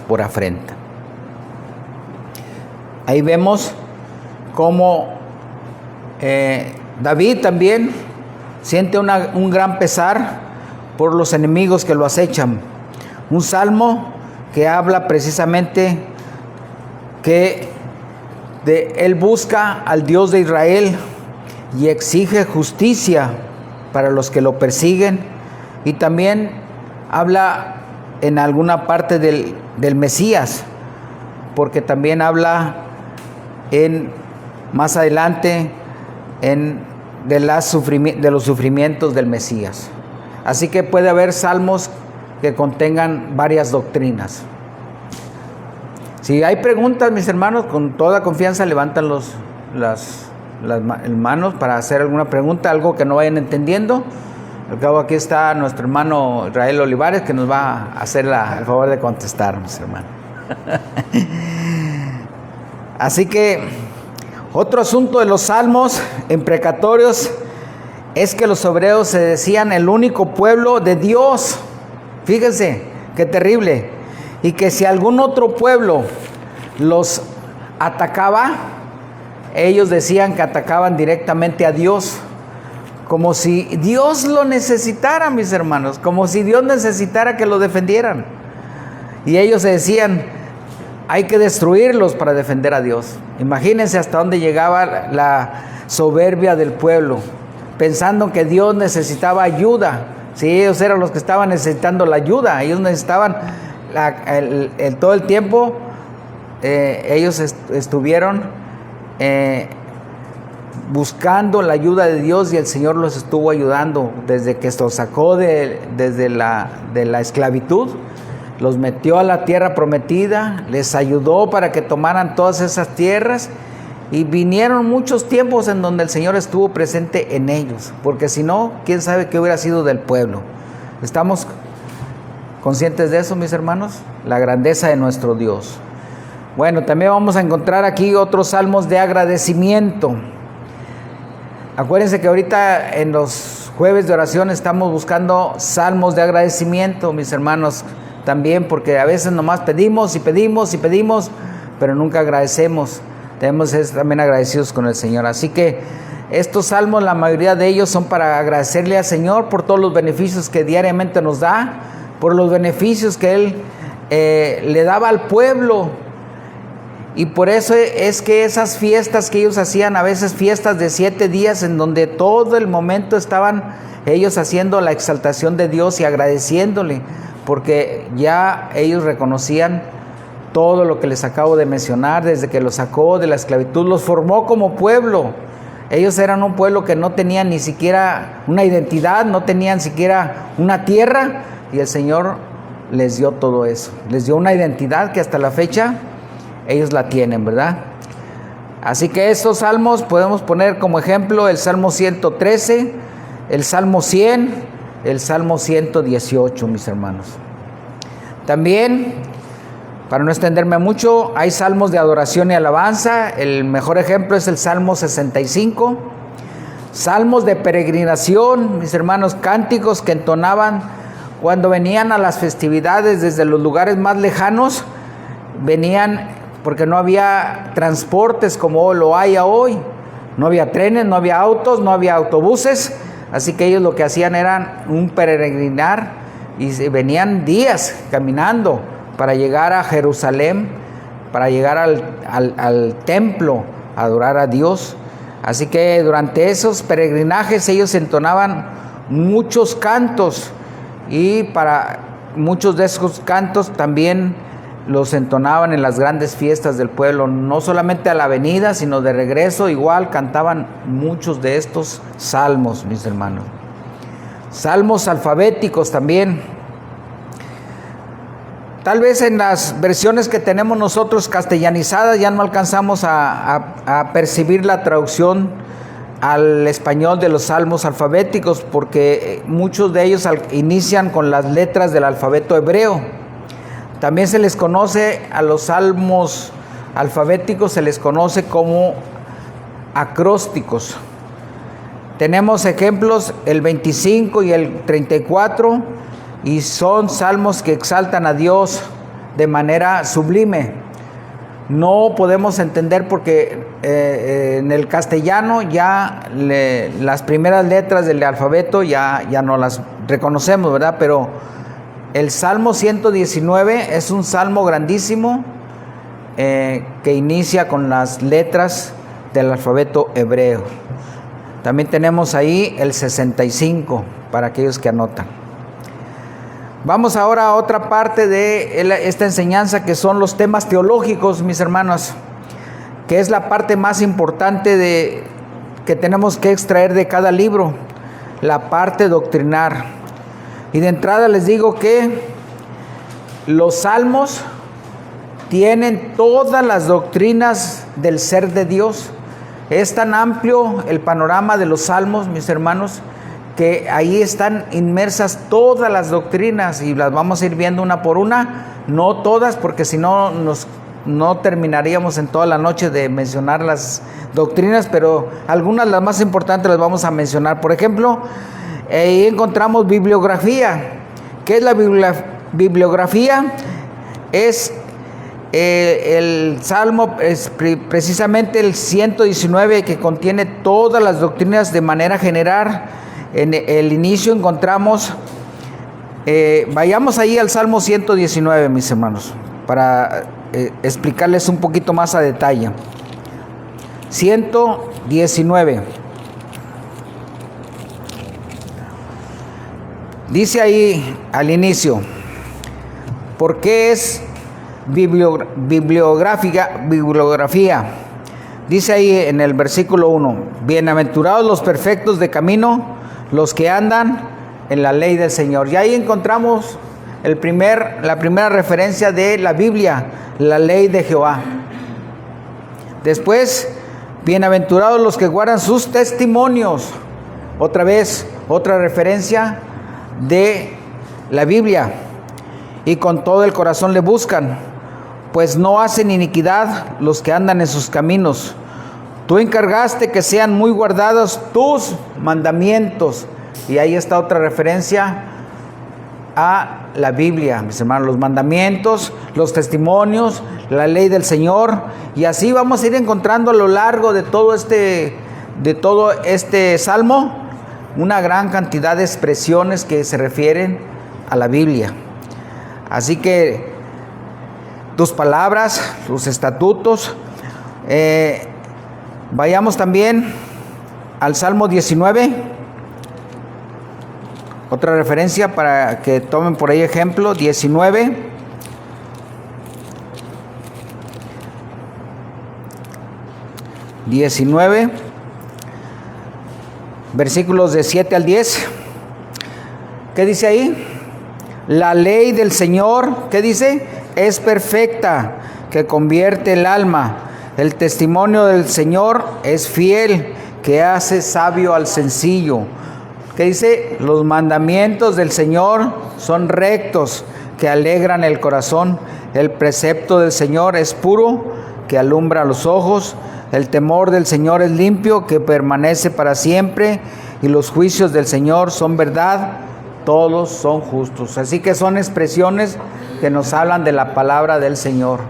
por afrenta. Ahí vemos cómo David también siente un gran pesar por los enemigos que lo acechan. Un salmo que habla precisamente que él busca al Dios de Israel y exige justicia para los que lo persiguen, y también habla en alguna parte del Mesías, porque también habla más adelante de los sufrimientos del Mesías. Así que puede haber salmos que contengan varias doctrinas. Si hay preguntas, mis hermanos, con toda confianza levantan las manos para hacer alguna pregunta, algo que no vayan entendiendo. Al cabo, aquí está nuestro hermano Israel Olivares, que nos va a hacer el favor de contestar, mis hermanos. Así que Otro asunto de los salmos imprecatorios es que los hebreos se decían el único pueblo de Dios. Fíjense, qué terrible. Y que si algún otro pueblo los atacaba, ellos decían que atacaban directamente a Dios. Como si Dios lo necesitara, mis hermanos. Como si Dios necesitara que lo defendieran. Y ellos se decían, hay que destruirlos para defender a Dios. Imagínense hasta dónde llegaba la soberbia del pueblo, pensando que Dios necesitaba ayuda. Sí, ellos eran los que estaban necesitando la ayuda. Ellos necesitaban todo el tiempo. Ellos estuvieron buscando la ayuda de Dios, y el Señor los estuvo ayudando desde que los sacó de la esclavitud. Los metió a la tierra prometida, les ayudó para que tomaran todas esas tierras, y vinieron muchos tiempos en donde el Señor estuvo presente en ellos, porque si no, quién sabe qué hubiera sido del pueblo. ¿Estamos conscientes de eso, mis hermanos? La grandeza de nuestro Dios. Bueno, también vamos a encontrar aquí otros salmos de agradecimiento. Acuérdense que ahorita en los jueves de oración estamos buscando salmos de agradecimiento, mis hermanos, también, porque a veces nomás pedimos y pedimos y pedimos, pero nunca agradecemos. Debemos ser también agradecidos con el Señor. Así que estos salmos, la mayoría de ellos son para agradecerle al Señor por todos los beneficios que diariamente nos da, por los beneficios que Él le daba al pueblo. Y por eso es que esas fiestas que ellos hacían, a veces fiestas de 7 días, en donde todo el momento estaban ellos haciendo la exaltación de Dios y agradeciéndole, porque ya ellos reconocían todo lo que les acabo de mencionar, desde que los sacó de la esclavitud, los formó como pueblo. Ellos eran un pueblo que no tenían ni siquiera una identidad, no tenían siquiera una tierra, y el Señor les dio todo eso, les dio una identidad que hasta la fecha ellos la tienen, ¿verdad? Así que estos salmos podemos poner como ejemplo el Salmo 113, el Salmo 100, el Salmo 118, mis hermanos. También, para no extenderme mucho, hay salmos de adoración y alabanza. El mejor ejemplo es el Salmo 65. Salmos de peregrinación, mis hermanos, cánticos que entonaban cuando venían a las festividades desde los lugares más lejanos. Venían porque no había transportes como lo hay hoy. No había trenes, no había autos, no había autobuses. Así que ellos lo que hacían era un peregrinar, y venían días caminando para llegar a Jerusalén, para llegar al templo a adorar a Dios. Así que durante esos peregrinajes ellos entonaban muchos cantos, y para muchos de esos cantos también los entonaban en las grandes fiestas del pueblo, no solamente a la venida, sino de regreso, igual cantaban muchos de estos salmos, mis hermanos. Salmos alfabéticos también. Tal vez en las versiones que tenemos nosotros castellanizadas ya no alcanzamos a percibir la traducción al español de los salmos alfabéticos, porque muchos de ellos inician con las letras del alfabeto hebreo. También se les conoce a los salmos alfabéticos, se les conoce como acrósticos. Tenemos ejemplos, el 25 y el 34, y son salmos que exaltan a Dios de manera sublime. No podemos entender porque en el castellano ya las primeras letras del alfabeto ya no las reconocemos, ¿verdad? Pero el Salmo 119 es un salmo grandísimo que inicia con las letras del alfabeto hebreo. También tenemos ahí el 65 para aquellos que anotan. Vamos ahora a otra parte de esta enseñanza, que son los temas teológicos, mis hermanos, que es la parte más importante que tenemos que extraer de cada libro, la parte doctrinar. Y de entrada les digo que los salmos tienen todas las doctrinas del ser de Dios. Es tan amplio el panorama de los salmos, mis hermanos, que ahí están inmersas todas las doctrinas, y las vamos a ir viendo una por una, no todas, porque si no nos no terminaríamos en toda la noche de mencionar las doctrinas, pero algunas, las más importantes, las vamos a mencionar. Por ejemplo, ahí encontramos bibliografía. ¿Qué es la bibliografía? Es el Salmo, es precisamente el 119, que contiene todas las doctrinas de manera general. En el inicio encontramos, vayamos ahí al Salmo 119, mis hermanos, para explicarles un poquito más a detalle. 119. Dice ahí al inicio, ¿por qué es bibliografía? Dice ahí en el versículo 1, bienaventurados los perfectos de camino, los que andan en la ley del Señor. Y ahí encontramos la primera referencia de la Biblia, la ley de Jehová. Después, bienaventurados los que guardan sus testimonios. Otra vez, otra referencia de la Biblia. Y con todo el corazón le buscan, pues no hacen iniquidad los que andan en sus caminos. Tú encargaste que sean muy guardados tus mandamientos. Y ahí está otra referencia a la Biblia, mis hermanos, los mandamientos, los testimonios, la ley del Señor. Y así vamos a ir encontrando a lo largo de todo este salmo una gran cantidad de expresiones que se refieren a la Biblia. Así que tus palabras, tus estatutos. Vayamos también al Salmo 19. Otra referencia para que tomen por ahí ejemplo. 19. Versículos de 7 al 10. ¿Qué dice ahí? La ley del Señor, ¿qué dice? Es perfecta, que convierte el alma. El testimonio del Señor es fiel, que hace sabio al sencillo. ¿Qué dice? Los mandamientos del Señor son rectos, que alegran el corazón. El precepto del Señor es puro, que alumbra los ojos. El temor del Señor es limpio, que permanece para siempre. Y los juicios del Señor son verdad, todos son justos. Así que son expresiones que nos hablan de la palabra del Señor.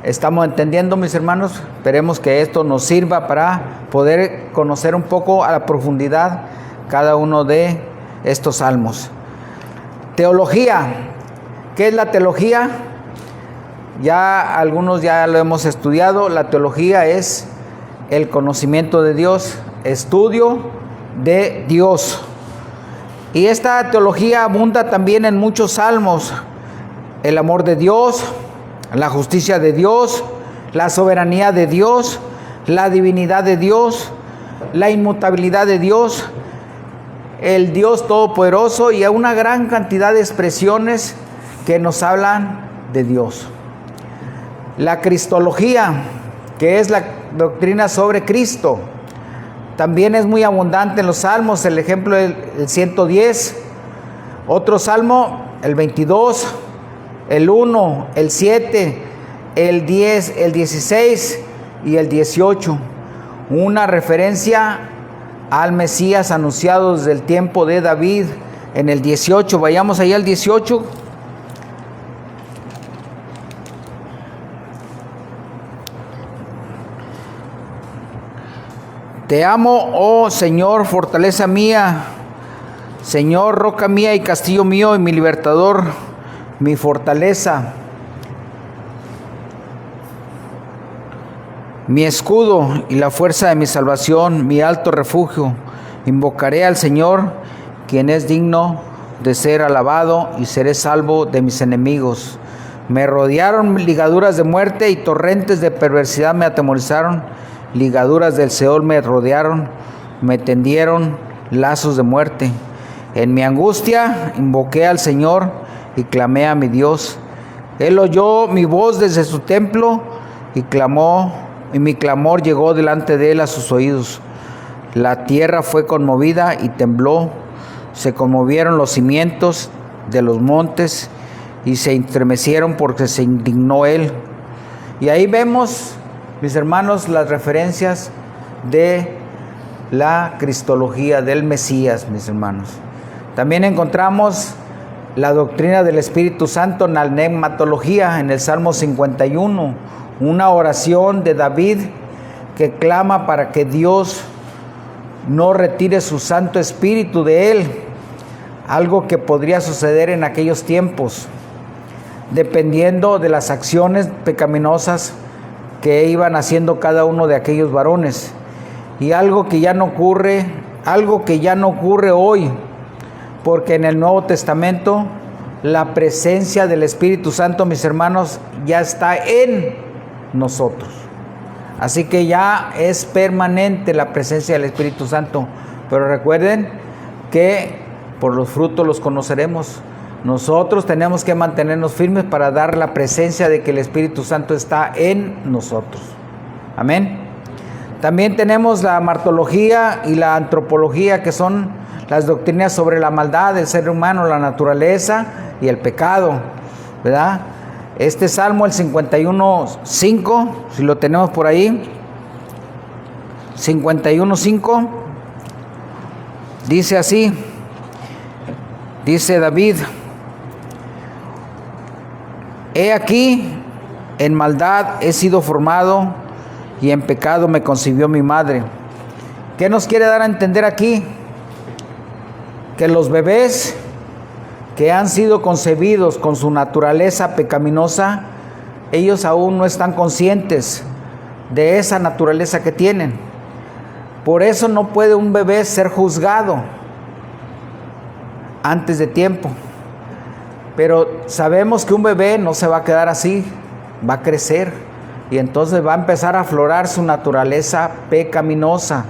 ¿Estamos entendiendo, mis hermanos? Esperemos que esto nos sirva para poder conocer un poco a la profundidad cada uno de estos salmos. Teología. ¿Qué es la teología? Ya algunos ya lo hemos estudiado. La teología es el conocimiento de Dios, estudio de Dios. Y esta teología abunda también en muchos salmos. El amor de Dios, la justicia de Dios, la soberanía de Dios, la divinidad de Dios, la inmutabilidad de Dios, el Dios todopoderoso, y a una gran cantidad de expresiones que nos hablan de Dios. La cristología, que es la doctrina sobre Cristo, también es muy abundante en los salmos. El ejemplo del 110, otro salmo, el 22, el 1, el 7, el 10, el 16 y el 18. Una referencia al Mesías anunciado desde el tiempo de David en el 18. Vayamos ahí al 18. Te amo, oh Señor, fortaleza mía, Señor, roca mía y castillo mío y mi libertador, mi fortaleza, mi escudo y la fuerza de mi salvación, mi alto refugio. Invocaré al Señor, quien es digno de ser alabado, y seré salvo de mis enemigos. Me rodearon ligaduras de muerte y torrentes de perversidad me atemorizaron. Ligaduras del Seol me rodearon, me tendieron lazos de muerte. En mi angustia invoqué al Señor y clamé a mi Dios. Él oyó mi voz desde su templo y clamó, y mi clamor llegó delante de él a sus oídos. La tierra fue conmovida y tembló, se conmovieron los cimientos de los montes, y se estremecieron porque se indignó él. Y ahí vemos, mis hermanos, las referencias de la cristología del Mesías, mis hermanos. También encontramos la doctrina del Espíritu Santo en la neumatología, en el Salmo 51, una oración de David que clama para que Dios no retire su Santo Espíritu de él, algo que podría suceder en aquellos tiempos, dependiendo de las acciones pecaminosas que iban haciendo cada uno de aquellos varones. Y algo que ya no ocurre hoy, porque en el Nuevo Testamento la presencia del Espíritu Santo, mis hermanos, ya está en nosotros. Así que ya es permanente la presencia del Espíritu Santo. Pero recuerden que por los frutos los conoceremos. Nosotros tenemos que mantenernos firmes para dar la presencia de que el Espíritu Santo está en nosotros. Amén. También tenemos la martología y la antropología, que son las doctrinas sobre la maldad del ser humano, la naturaleza y el pecado, ¿verdad? Este Salmo, el 51:5, si lo tenemos por ahí, 51:5, dice así, dice David: he aquí, en maldad he sido formado, y en pecado me concibió mi madre. ¿Qué nos quiere dar a entender aquí? Que los bebés que han sido concebidos con su naturaleza pecaminosa, ellos aún no están conscientes de esa naturaleza que tienen. Por eso no puede un bebé ser juzgado antes de tiempo. Pero sabemos que un bebé no se va a quedar así, va a crecer y entonces va a empezar a aflorar su naturaleza pecaminosa.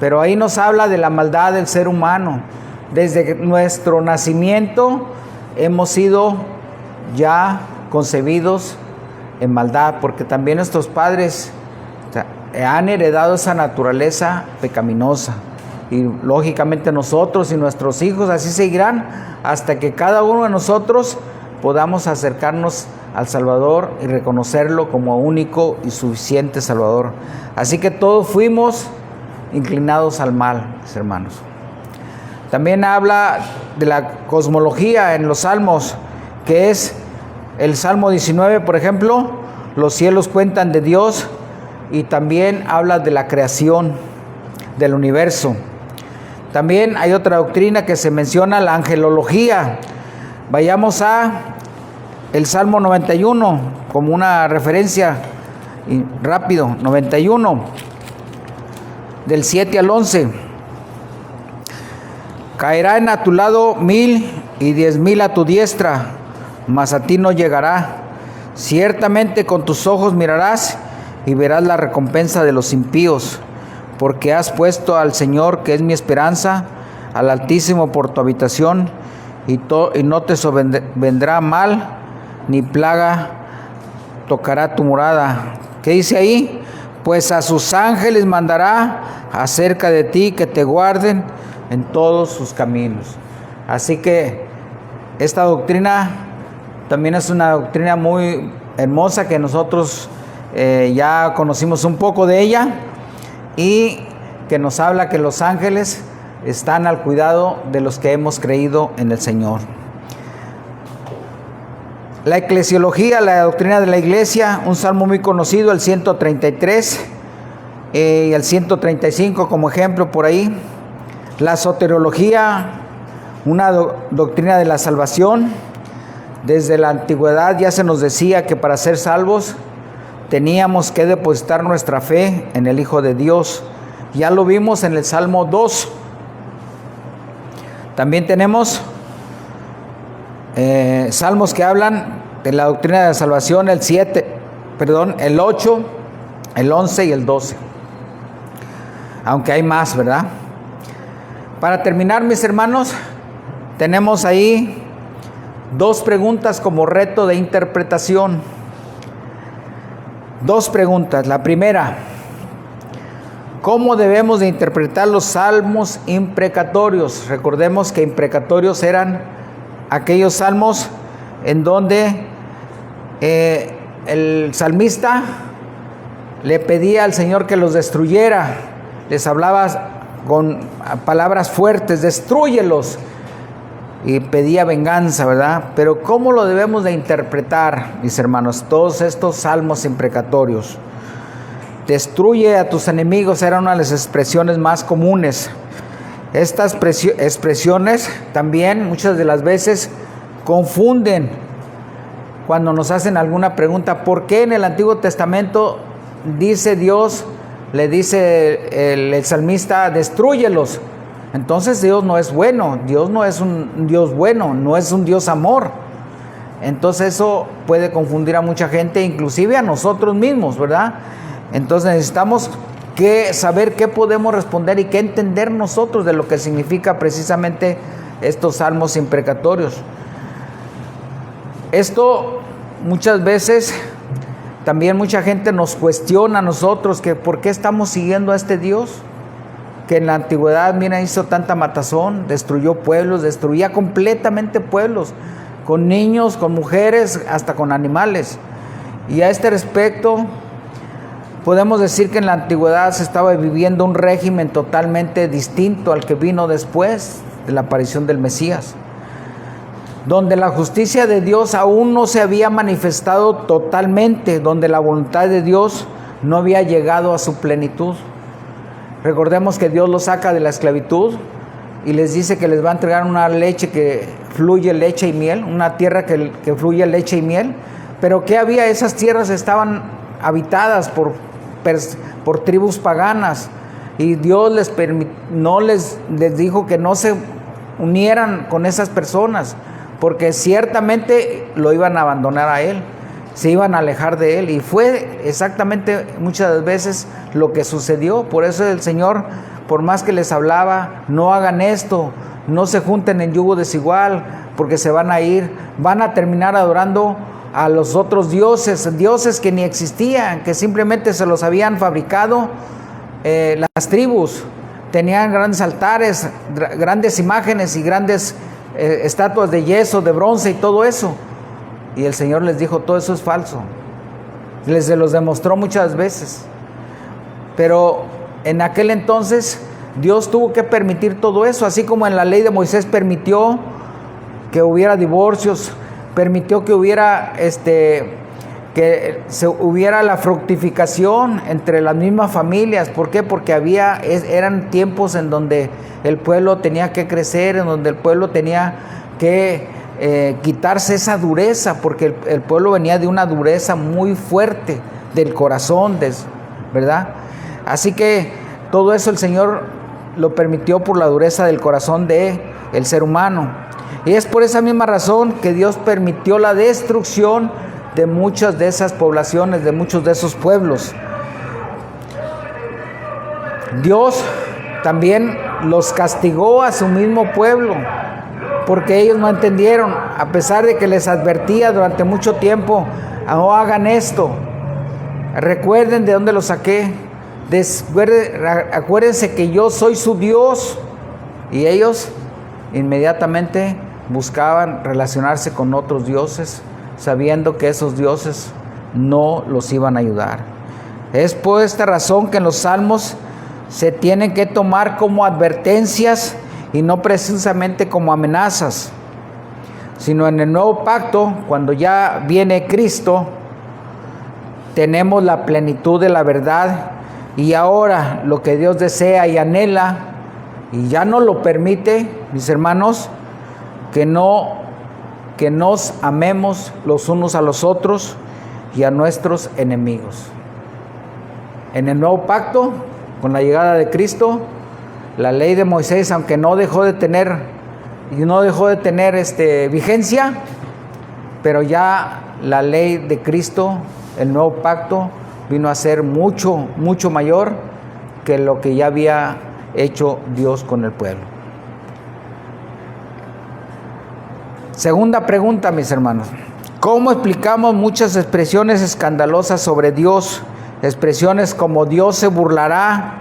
Pero ahí nos habla de la maldad del ser humano. Desde nuestro nacimiento hemos sido ya concebidos en maldad, porque también nuestros padres han heredado esa naturaleza pecaminosa. Y lógicamente nosotros y nuestros hijos así seguirán hasta que cada uno de nosotros podamos acercarnos al Salvador y reconocerlo como único y suficiente Salvador. Así que todos fuimos inclinados al mal, mis hermanos. También habla de la cosmología en los salmos, que es el Salmo 19, por ejemplo: los cielos cuentan de Dios, y también habla de la creación del universo. También hay otra doctrina que se menciona, la angelología. Vayamos a el Salmo 91 como una referencia y rápido. 91 del 7 al 11. Caerán a tu lado 1000 y 10,000 a tu diestra, mas a ti no llegará. Ciertamente con tus ojos mirarás y verás la recompensa de los impíos, porque has puesto al Señor, que es mi esperanza, al Altísimo por tu habitación, y no te sobrevendrá mal, ni plaga tocará tu morada. ¿Qué dice ahí? Pues a sus ángeles mandará acerca de ti, que te guarden en todos sus caminos. Así que esta doctrina también es una doctrina muy hermosa, que nosotros ya conocimos un poco de ella, y que nos habla que los ángeles están al cuidado de los que hemos creído en el Señor. La eclesiología, la doctrina de la iglesia, un salmo muy conocido, el 133 y el 135 como ejemplo por ahí. La soteriología, una doctrina de la salvación. Desde la antigüedad ya se nos decía que para ser salvos teníamos que depositar nuestra fe en el Hijo de Dios. Ya lo vimos en el Salmo 2. También tenemos salmos que hablan de la doctrina de la salvación, el 8, el 11 y el 12. Aunque hay más, ¿verdad? Para terminar, mis hermanos, tenemos ahí 2 preguntas como reto de interpretación. 2 preguntas. La primera: ¿cómo debemos de interpretar los salmos imprecatorios? Recordemos que imprecatorios eran aquellos salmos en donde el salmista le pedía al Señor que los destruyera, les hablaba con palabras fuertes, destrúyelos, y pedía venganza, ¿verdad? Pero ¿cómo lo debemos de interpretar, mis hermanos, todos estos salmos imprecatorios? Destruye a tus enemigos era una de las expresiones más comunes. Estas expresiones también muchas de las veces confunden cuando nos hacen alguna pregunta. ¿Por qué en el Antiguo Testamento dice Dios, le dice el salmista, destrúyelos? Entonces Dios no es bueno, Dios no es un Dios bueno, no es un Dios amor. Entonces eso puede confundir a mucha gente, inclusive a nosotros mismos, ¿verdad? Entonces necesitamos saber qué podemos responder y qué entender nosotros de lo que significa precisamente estos salmos imprecatorios. Esto muchas veces también mucha gente nos cuestiona a nosotros que por qué estamos siguiendo a este Dios que en la antigüedad, mira, hizo tanta matazón, destruyó pueblos, destruía completamente pueblos, con niños, con mujeres, hasta con animales. Y a este respecto, podemos decir que en la antigüedad se estaba viviendo un régimen totalmente distinto al que vino después de la aparición del Mesías, donde la justicia de Dios aún no se había manifestado totalmente, donde la voluntad de Dios no había llegado a su plenitud. Recordemos que Dios los saca de la esclavitud y les dice que les va a entregar una leche que fluye leche y miel, una tierra que fluye leche y miel. Pero ¿qué había? Esas tierras estaban habitadas por tribus paganas, y Dios les dijo que no se unieran con esas personas, porque ciertamente lo iban a abandonar a Él, se iban a alejar de Él, y fue exactamente muchas veces lo que sucedió. Por eso el Señor, por más que les hablaba, no hagan esto, no se junten en yugo desigual, porque se van a ir, van a terminar adorando a los otros dioses que ni existían, que simplemente se los habían fabricado las tribus. Tenían grandes altares, grandes imágenes y grandes estatuas de yeso, de bronce y todo eso. Y el Señor les dijo, todo eso es falso. Se los demostró muchas veces. Pero en aquel entonces Dios tuvo que permitir todo eso, así como en la ley de Moisés permitió que hubiera divorcios, permitió que hubiera hubiera la fructificación entre las mismas familias. ¿Por qué? Porque eran tiempos en donde el pueblo tenía que crecer, en donde el pueblo tenía que quitarse esa dureza, porque el pueblo venía de una dureza muy fuerte del corazón, ¿verdad? Así que todo eso el Señor lo permitió por la dureza del corazón del ser humano. Y es por esa misma razón que Dios permitió la destrucción de muchas de esas poblaciones, de muchos de esos pueblos. Dios también los castigó a su mismo pueblo, porque ellos no entendieron, a pesar de que les advertía durante mucho tiempo, no hagan esto, recuerden de dónde los saqué, acuérdense que yo soy su Dios. Y ellos inmediatamente buscaban relacionarse con otros dioses, sabiendo que esos dioses no los iban a ayudar. Es por esta razón que en los salmos se tienen que tomar como advertencias y no precisamente como amenazas, sino en el nuevo pacto, cuando ya viene Cristo, tenemos la plenitud de la verdad, y ahora lo que Dios desea y anhela, y ya no lo permite, mis hermanos, que nos amemos los unos a los otros y a nuestros enemigos. En el nuevo pacto, con la llegada de Cristo, la ley de Moisés, aunque no dejó de tener vigencia, pero ya la ley de Cristo, el nuevo pacto, vino a ser mucho, mucho mayor que lo que ya había hecho Dios con el pueblo. Segunda pregunta, mis hermanos. ¿Cómo explicamos muchas expresiones escandalosas sobre Dios? Expresiones como Dios se burlará.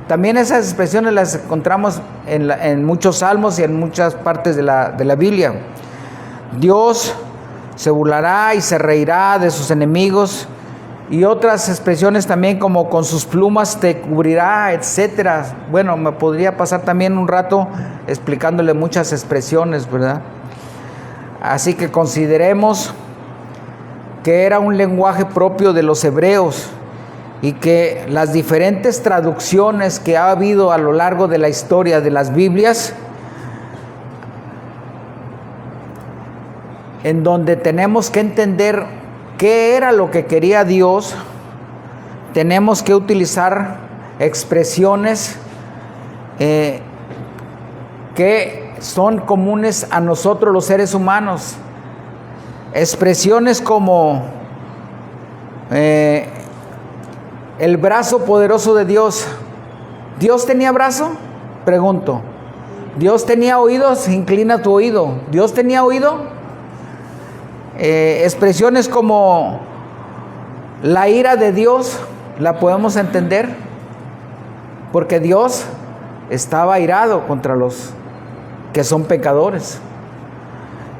También esas expresiones las encontramos en muchos salmos y en muchas partes de la Biblia. Dios se burlará y se reirá de sus enemigos. Y otras expresiones también como con sus plumas te cubrirá, etcétera. Bueno, me podría pasar también un rato explicándole muchas expresiones, ¿verdad? Así que consideremos que era un lenguaje propio de los hebreos y que las diferentes traducciones que ha habido a lo largo de la historia de las Biblias, en donde tenemos que entender qué era lo que quería Dios, tenemos que utilizar expresiones que son comunes a nosotros los seres humanos. Expresiones como el brazo poderoso de Dios. ¿Dios tenía brazo? Pregunto. ¿Dios tenía oídos? Inclina tu oído. ¿Dios tenía oído? Expresiones como la ira de Dios, ¿la podemos entender? Porque Dios estaba airado contra los que son pecadores.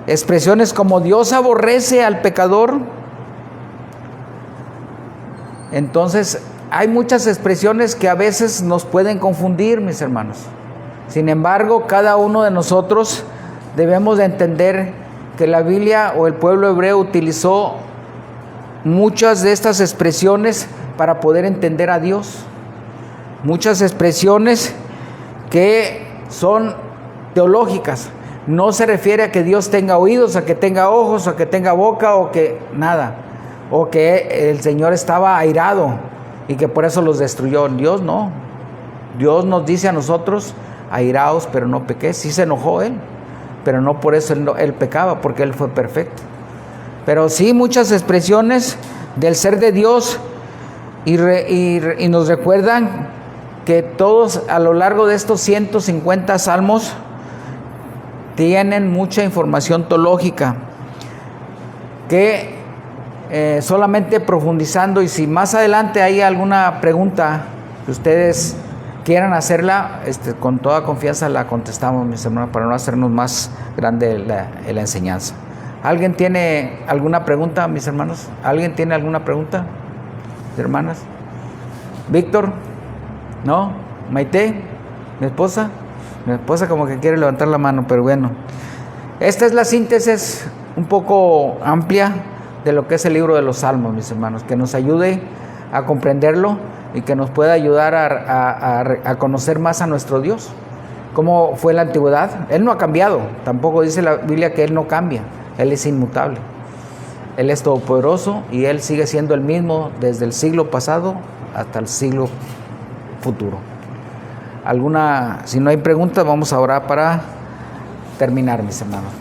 Expresiones como Dios aborrece al pecador. Entonces, hay muchas expresiones que a veces nos pueden confundir, mis hermanos. Sin embargo, cada uno de nosotros debemos de entender que la Biblia o el pueblo hebreo utilizó muchas de estas expresiones para poder entender a Dios. Muchas expresiones que son teológicas. No se refiere a que Dios tenga oídos, a que tenga ojos, a que tenga boca o que nada. O que el Señor estaba airado y que por eso los destruyó. Dios no. Dios nos dice a nosotros, airaos, pero no pequéis. Sí se enojó Él, pero no por eso él pecaba, porque Él fue perfecto. Pero sí muchas expresiones del ser de Dios y nos recuerdan que todos a lo largo de estos 150 salmos tienen mucha información teológica que solamente profundizando, y si más adelante hay alguna pregunta que ustedes quieran hacerla, con toda confianza la contestamos, mis hermanos, para no hacernos más grande la enseñanza. ¿Alguien tiene alguna pregunta, mis hermanos? ¿Alguien tiene alguna pregunta, hermanas? ¿Víctor? ¿No? ¿Maite? ¿Mi esposa? Mi esposa como que quiere levantar la mano, pero bueno. Esta es la síntesis un poco amplia de lo que es el libro de los Salmos, mis hermanos, que nos ayude a comprenderlo y que nos pueda ayudar a conocer más a nuestro Dios. ¿Cómo fue la antigüedad? Él no ha cambiado. Tampoco dice la Biblia que Él no cambia. Él es inmutable. Él es todopoderoso y Él sigue siendo el mismo desde el siglo pasado hasta el siglo futuro. Si no hay preguntas, vamos a orar para terminar, mis hermanos.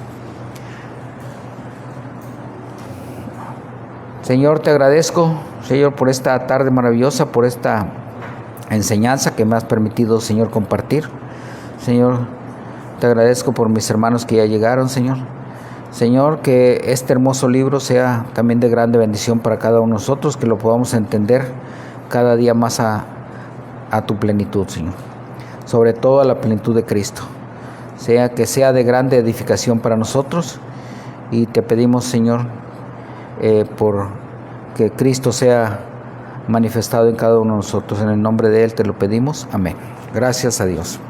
Señor, te agradezco, Señor, por esta tarde maravillosa, por esta enseñanza que me has permitido, Señor, compartir. Señor, te agradezco por mis hermanos que ya llegaron, Señor. Señor, que este hermoso libro sea también de grande bendición para cada uno de nosotros, que lo podamos entender cada día más a tu plenitud, Señor. Sobre todo a la plenitud de Cristo. Que sea de grande edificación para nosotros. Y te pedimos, Señor, por que Cristo sea manifestado en cada uno de nosotros. En el nombre de Él te lo pedimos. Amén. Gracias a Dios.